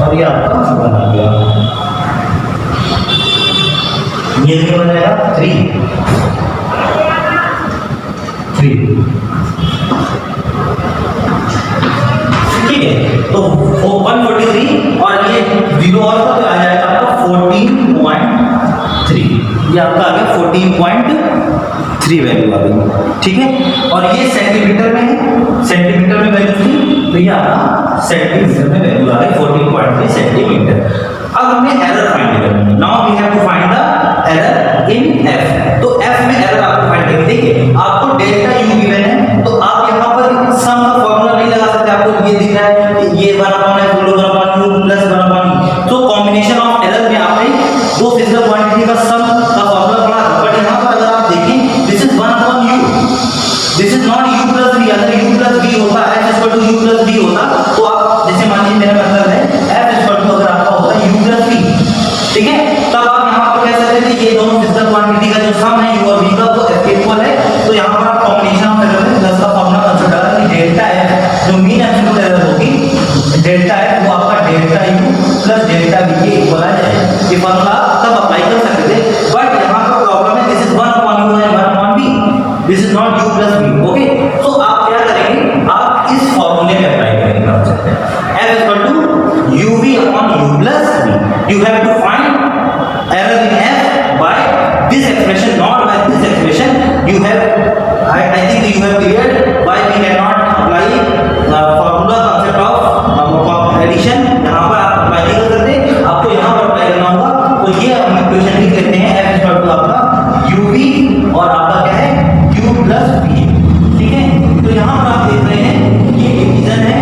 और ये आपका बना गया। ये कितना बनेगा 3 ठीक है। तो 143 और ये 0 और का तो आ जाएगा आपका 14.3। ये आपका आ गया 14.3 वैल्यू आ गई। ठीक है। और ये सेंटीमीटर में है, सेंटीमीटर में वैल्यू थी तो ये आपका सेंटीमीटर में वैल्यू आ गई 14.3 सेंटीमीटर। अब हमें एरर फाइंड करनी है। Now we have to find the error in F. तो एफ में एरर आपको फाइंड करनी है। देखिए आपको डेल्टा यू गिवन है तो आप यहां पर सम का फार्मूला नहीं लगा सकते। आपको ये दिख रहा है ये 1/f प्लस 1/u। तो कॉम्बिनेशन ऑफ एरर में आपने दो फिजिकल क्वांटिटी का सम का फार्मूला पढ़ा था। बट यहां पर अगर आप देखें this is 1/u, this is not u plus v। अगर u प्लस v होता है f equal to u plus v होता तो आप जैसे मान लीजिए मेरा मतलब है f इक्वल टू अगर आपका होता u प्लस v, ठीक है, तब आप यहां पर कह सकते थे ये दोनों फिजिकल क्वांटिटी का जो सम है u और v का वो f के इक्वल है। तो यहां पर आप कॉम्बिनेशन ऑफ एरर में प्लस का फार्मूला कंसीडर करें कि डेल्टा f जो मीन एब्सोल्यूट एरर होगी डेल्टा f वो आपका delta u plus delta v के इक्वल आ जाएगा। ये फार्मूला तब अप्लाई कर सकते थे। बट यहां पर प्रॉब्लम है this is 1/u and 1/v, this is not u plus v। Okay, तो आप क्या करेंगे आप इस फार्मूले में अप्लाई करेंगे कर सकते हैं f equal to uv upon u plus v। You have to find error in f by this expression, not by this expression. You have I think you have cleared why we cannot apply the formula concept of addition। यहाँ पर आप apply नहीं कर सकते, आपको यहाँ पर apply करना होगा। तो ये हम इक्वेशन लिख लेते हैं f इक्वल टू आपका uv और आपका क्या है u प्लस v। ठीक है। तो यहाँ पर आप देख रहे हैं ये डिवीजन है,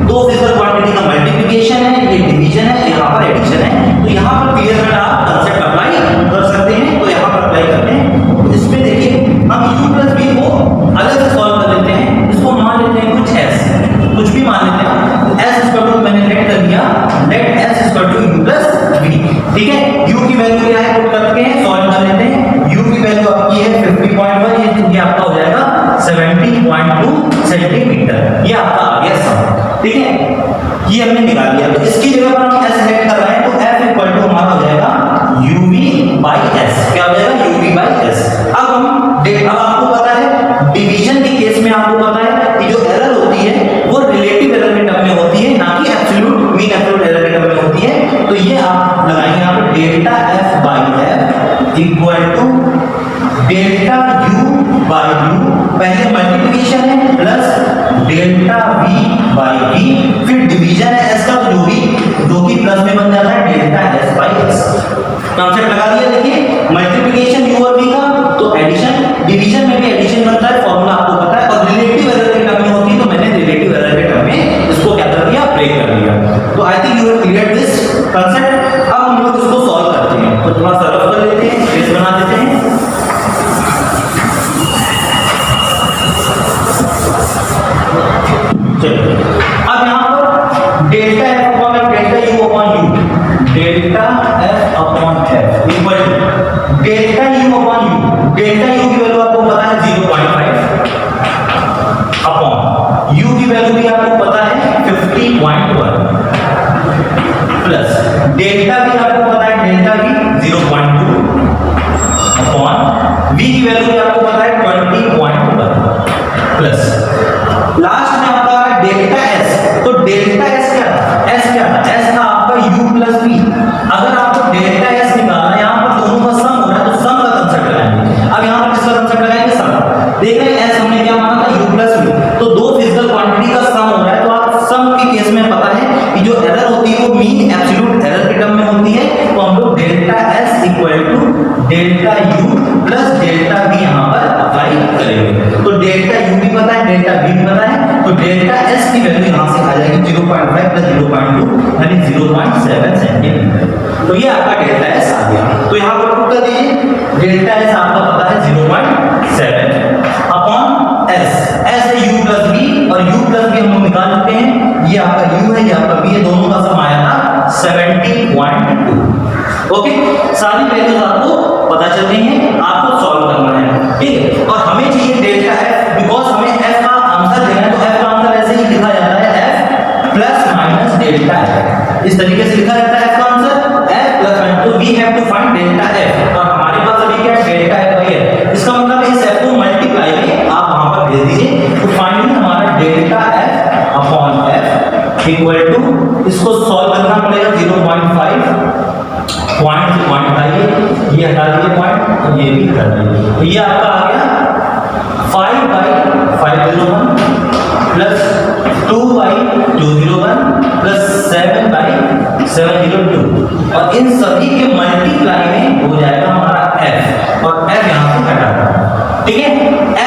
दो फिजिकल क्वांटिटी का मल्टीप्लिकेशन है, ये डिवीजन है, यहाँ पर एडिशन है। तो यहाँ पर क्लियर कट आप कंसेप्ट अप्लाई कर सकते हैं। तो यहाँ पर अप्लाई करते हैं। तो इसमें देखिए हम u प्लस v को अलग से सॉल्व कर लेते हैं। इसको मान लेते हैं कुछ s, कुछ भी मान लेते हैं। तो s इक्वल टू मैंने लेट कर दिया, let s equal to u plus v। ठीक है। u की वैल्यू क्या है पुट करके सॉल्व कर लेते हैं। u की वैल्यू आपकी है 50.1, ये आपका हो जाएगा 70.2 सेंटीमीटर। ये आपका आ गया सम। ठीक है, ये हमने निकाल लिया। तो इसकी जगह पर हम s सेट कर रहे हैं तो f इक्वल टू हमारा हो जाएगा uv बाई s। क्या हो जाएगा uv बाई s। अब आपको पता है डिवीजन के केस में आपको पता है कि जो एरर होती है वो रिलेटिव एरर के टर्म में होती है, ना कि एब्सोल्यूट मीन एब्सोल्यूट एरर के टर्म में होती है। तो ये आप लगाएंगे यहाँ पे डेल्टा f by f equal to delta u by u, पहले मल्टीप्लिकेशन है, plus delta v by v, फिर डिवीजन है s का तो जो कि प्लस में बन जाता है delta s by s। Concept लगा दिया। देखिए मल्टीप्लिकेशन u और v का तो एडिशन, डिवीजन में भी एडिशन बनता है, फॉर्मूला आपको पता है। और रिलेटिव एरर के टर्म में होती है तो मैंने रिलेटिव एरर के टर्म में इसको क्या कर दिया ब्रेक कर दिया। तो I think you have clear this concept. अब हम लोग इसको सॉल्व करते हैं। तो थोड़ा सा रफ कर लेते हैं, बेस बना देते हैं। चलिए अब यहाँ पर delta f upon delta u upon u, delta f upon f equal to delta u upon u। Delta u की वैल्यू आपको पता है 0.5 अपॉन u की वैल्यू भी आपको पता है 50.1 प्लस डेल्टा भी आपको पता है डेल्टा v 0.2 अपॉन v की वैल्यू भी आपको पता है 20.1 प्लस लास्ट में आपका डेल्टा s। तो डेल्टा s क्या था? s क्या था? s था आपका u प्लस v। अगर आपको डेल्टा s निकालना है, यहाँ पर दोनों का सम हो रहा है तो सम का कंसेप्ट लगाएंगे। अब यहाँ पर किसका कंसेप्ट लगाएंगे? सम। देख रहे हैं s हमने क्या माना था u प्लस v, तो दो फिजिकल क्वांटिटी का सम हो रहा है। तो आप सम के केस में पता है कि जो एरर होती है वो मीन एब्सोल्यूट एरर के टर्म में होती है। तो हम लोग delta s equal to delta u plus delta v यहाँ पर अप्लाई करेंगे। तो डेल्टा u भी पता है, डेल्टा v भी पता है, तो डेल्टा s की वैल्यू यहाँ से आ जाएगी 0.5 प्लस 0.2 यानी 0.7 सेंटीमीटर। तो ये आपका डेल्टा एस आ गया। तो यहाँ पर पुट कर दीजिए, डेल्टा एस आपका पता है 0.7 अपॉन एस। एस है u प्लस बी और u प्लस बी हम लोग निकाल चुके हैं। ये आपका u है, ये आपका b है, दोनों का सम आया था 70.2। ओके, सारी वैल्यूज आपको पता चल गई हैं, आपको सॉल्व करना है, ठीक है। और हमें चाहिए डेल्टा एफ, बिकॉज हमें एफ का आंसर देना है। तो एफ का आंसर ऐसे ही लिखा जाता है, F plus minus delta F. इस तरीके से लिखा जाता है एफ का आंसर, एफ प्लस माइनस। तो we have to find delta F, और हमारे पास अभी क्या है, डेल्टा एफ है। इसका मतलब इस एफ को मल्टीप्लाई में आप वहां पर भेज दीजिए। तो फाइनली हमारा delta F upon F equal to, इसको सॉल्व करना पड़ेगा 0.5 पॉइंट से पॉइंट हटाइए, ये हटा दीजिए पॉइंट और ये भी हटा दीजिए। तो ये आपका आ गया 5/501 प्लस 2/201 प्लस 7/702, और इन सभी के मल्टीप्लाई में हो जाएगा हमारा f, और f यहाँ से हटा दें, ठीक है।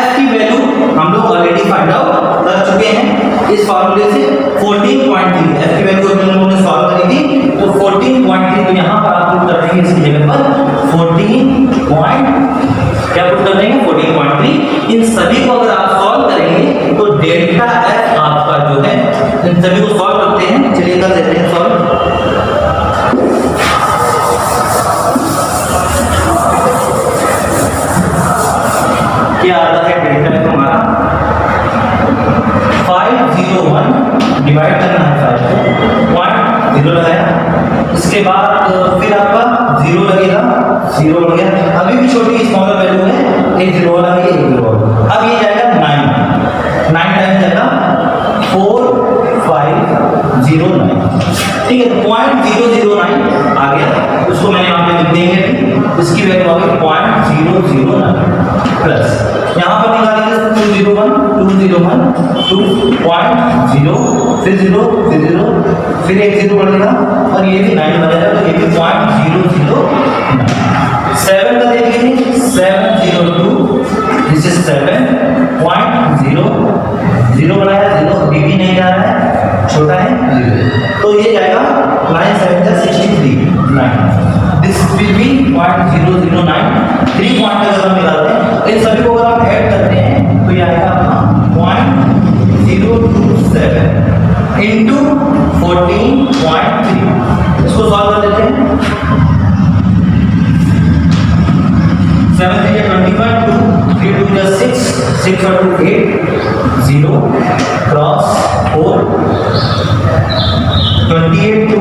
f की वैल्यू हम लोग ऑलरेडी फाइंड आउट कर चुके हैं इस फॉर्मूले से 14.3। f की वैल्यू हम लोगों ने सॉल्व करी थी, तो 14.3। तो यहाँ पर आप पुट कर देंगे इसकी जगह पर 14.3। इन सभी को अगर आप सॉल्व करेंगे तो डेल्टा एफ आपका जो है, इन सभी को सॉल्व करते हैं, चलिए कर देते हैं सॉल्व। क्या आता है डेल्टा एफ हमारा 501 डिवाइड करना है 5 को, 0 लगाया, इसके बाद फिर आपका 0 लगेगा, 0 लग गया। अभी भी छोटी स्मॉलर वैल्यू है, एक 0 लगा, एक 0। अब ये जाएगा 9 टाइम जाएगा 4509, ठीक है। 0.009 आ गया, उसको मैंने यहाँ पे लिख देंगे, इसकी वैल्यू आ गई 0.009 प्लस यहाँ पर निकालेंगे 201 2.0, फिर 0 फिर 0, फिर एक 0 बढ़ेगा और ये भी 9 बनेगा, तो ये भी 0.009। 7 का देखिए 702, दिस इज 7.0, 0 बनाया 0, अभी भी नहीं जा रहा है, छोटा है 0, तो ये जाएगा 9 7 जा 63, 9, दिस विल बी 0.009। 3 पॉइंट अगर हम निकालते हैं, इन सभी को अगर आप ऐड करते हैं तो ये आएगा अपना 0.027 इंटू 14.3। इसको सॉल्व कर देते हैं, 7 3 25, 2 3 2 just 6, 6 और 2 8, 0 क्रॉस 4, 28 2,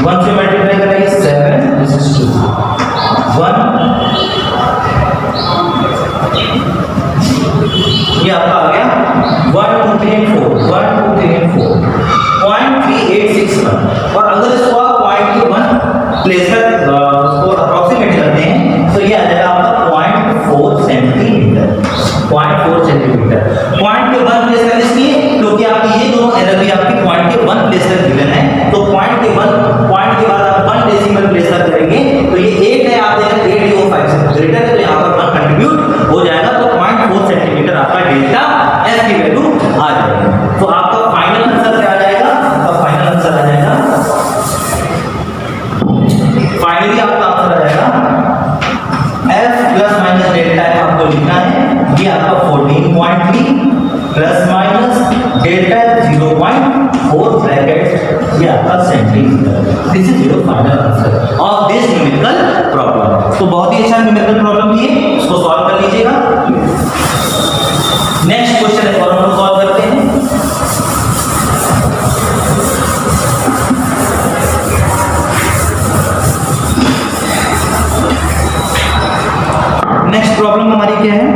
1 से मल्टीप्लाई करेंगे 7, दिस इज 2, 1, ये आपका आ गया 1 2 3 4, 1 2 3 4, 0.3861। और अगर इसको आप पॉइंट के 1 प्लेस पर उसको अप्रोक्सीमेट करते हैं तो ये आ जाएगा आपका 0.4 सेंटीमीटर, 0.4 सेंटीमीटर। पॉइंट के 1 प्लेस पर इसलिए क्योंकि आपकी ये दोनों एरर भी आपकी पॉइंट के 1 प्लेस पर गिवन है, तो पॉइंट के बाद आप 1 डेसिमल प्लेस पर करेंगे तो ये 8 है, आप देखें 8 ये 5 से ग्रेटर है, तो यहाँ पर 1 कंट्रीब्यूट हो जाएगा, तो 0.4 सेंटीमीटर आपका डेल्टा एफ की वैल्यू आ जाएगी। तो आपका फाइनल आंसर क्या आ जाएगा, आपका फाइनल आंसर आ जाएगा, फाइनली आपका आंसर आ जाएगा F plus minus delta F आपको लिखना है, ये आपका 14.3 प्लस माइनस डेल्टा 0.4 ब्रैकेट, ये आपका centimetre. This is your final answer of this numerical problem. तो बहुत ही अच्छा न्यूमेरिकल प्रॉब्लम है, इसको सॉल्व कर लीजिएगा। नेक्स्ट क्वेश्चन है, और हम लोग सॉल्व करते हैं। नेक्स्ट प्रॉब्लम हमारी क्या है,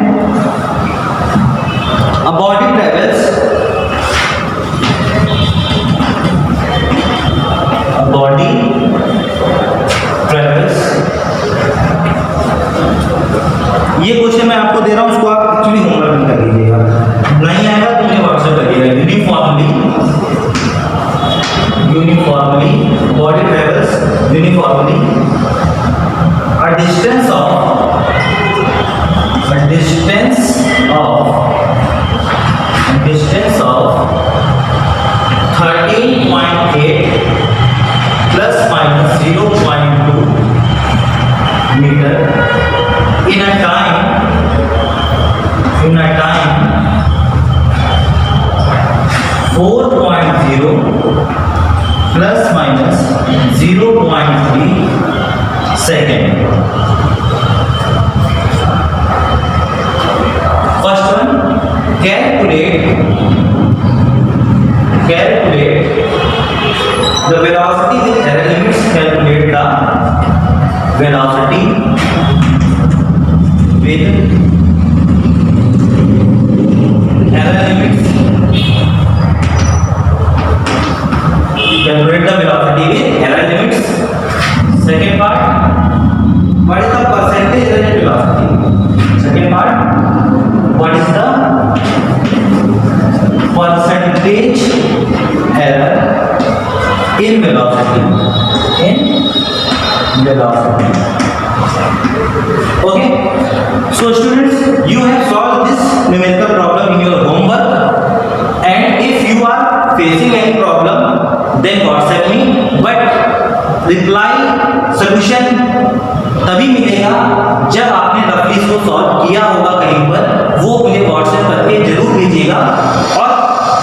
a body travels ये क्वेश्चन मैं आपको दे रहा हूं, उसको आप एक्चुअली होमवर्क कर लीजिएगा, नहीं आएगा तो मुझे व्हाट्सएप करिएगा, uniform distance of 13.8 plus minus 0.2 meter in a time 4.0 plus minus 0.3 second. First one, calculate the velocity with error limits. Calculate the velocity with error limits. Calculate the velocity with error limits. Second part, what is the percentage error in velocity? Second part, what is the percentage error in velocity? Okay, so students, you have solved this numerical problem in your homework, and if you are facing any problem, then WhatsApp me, but reply solution तभी मिलेगा जब आपने रफली इसको solve किया होगा कहीं पर, वो मुझे व्हाट्सएप करके जरूर भेजिएगा और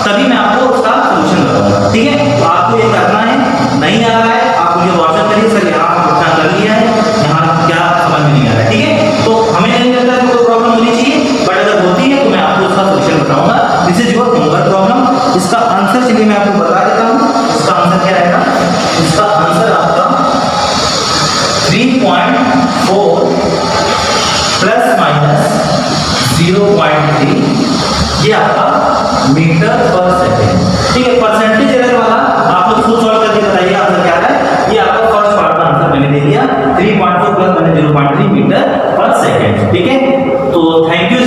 तभी मैं आपको उसका सॉल्यूशन बताऊंगा। ठीक है, तो आपको ये करना है, नहीं आ रहा है आप मुझे व्हाट्सएप करिए, सर यहाँ इतना कर लिया है, यहाँ क्या समझ में नहीं आ रहा है। ठीक है, तो हमें नहीं लगता है कोई प्रॉब्लम होनी चाहिए, बट अगर होती है तो मैं आपको उसका सॉल्यूशन बताऊंगा। This is your homework problem. इसका आंसर चलिए मैं आपको बता देता हूँ। इसका आंसर क्या रहेगा? इसका आंसर आपका 3.4 प्लस माइनस 0.3, ये आपका मीटर पर सेकेंड। ठीक है, परसेंटेज एरर वाला आप लोग खुद सॉल्व करके बताइए आंसर क्या है। ये आपका फर्स्ट पार्ट का आंसर मैंने दे दिया, 3.4 प्लस माइनस 0.3 मीटर पर सेकेंड। ठीक है, तो थैंक यू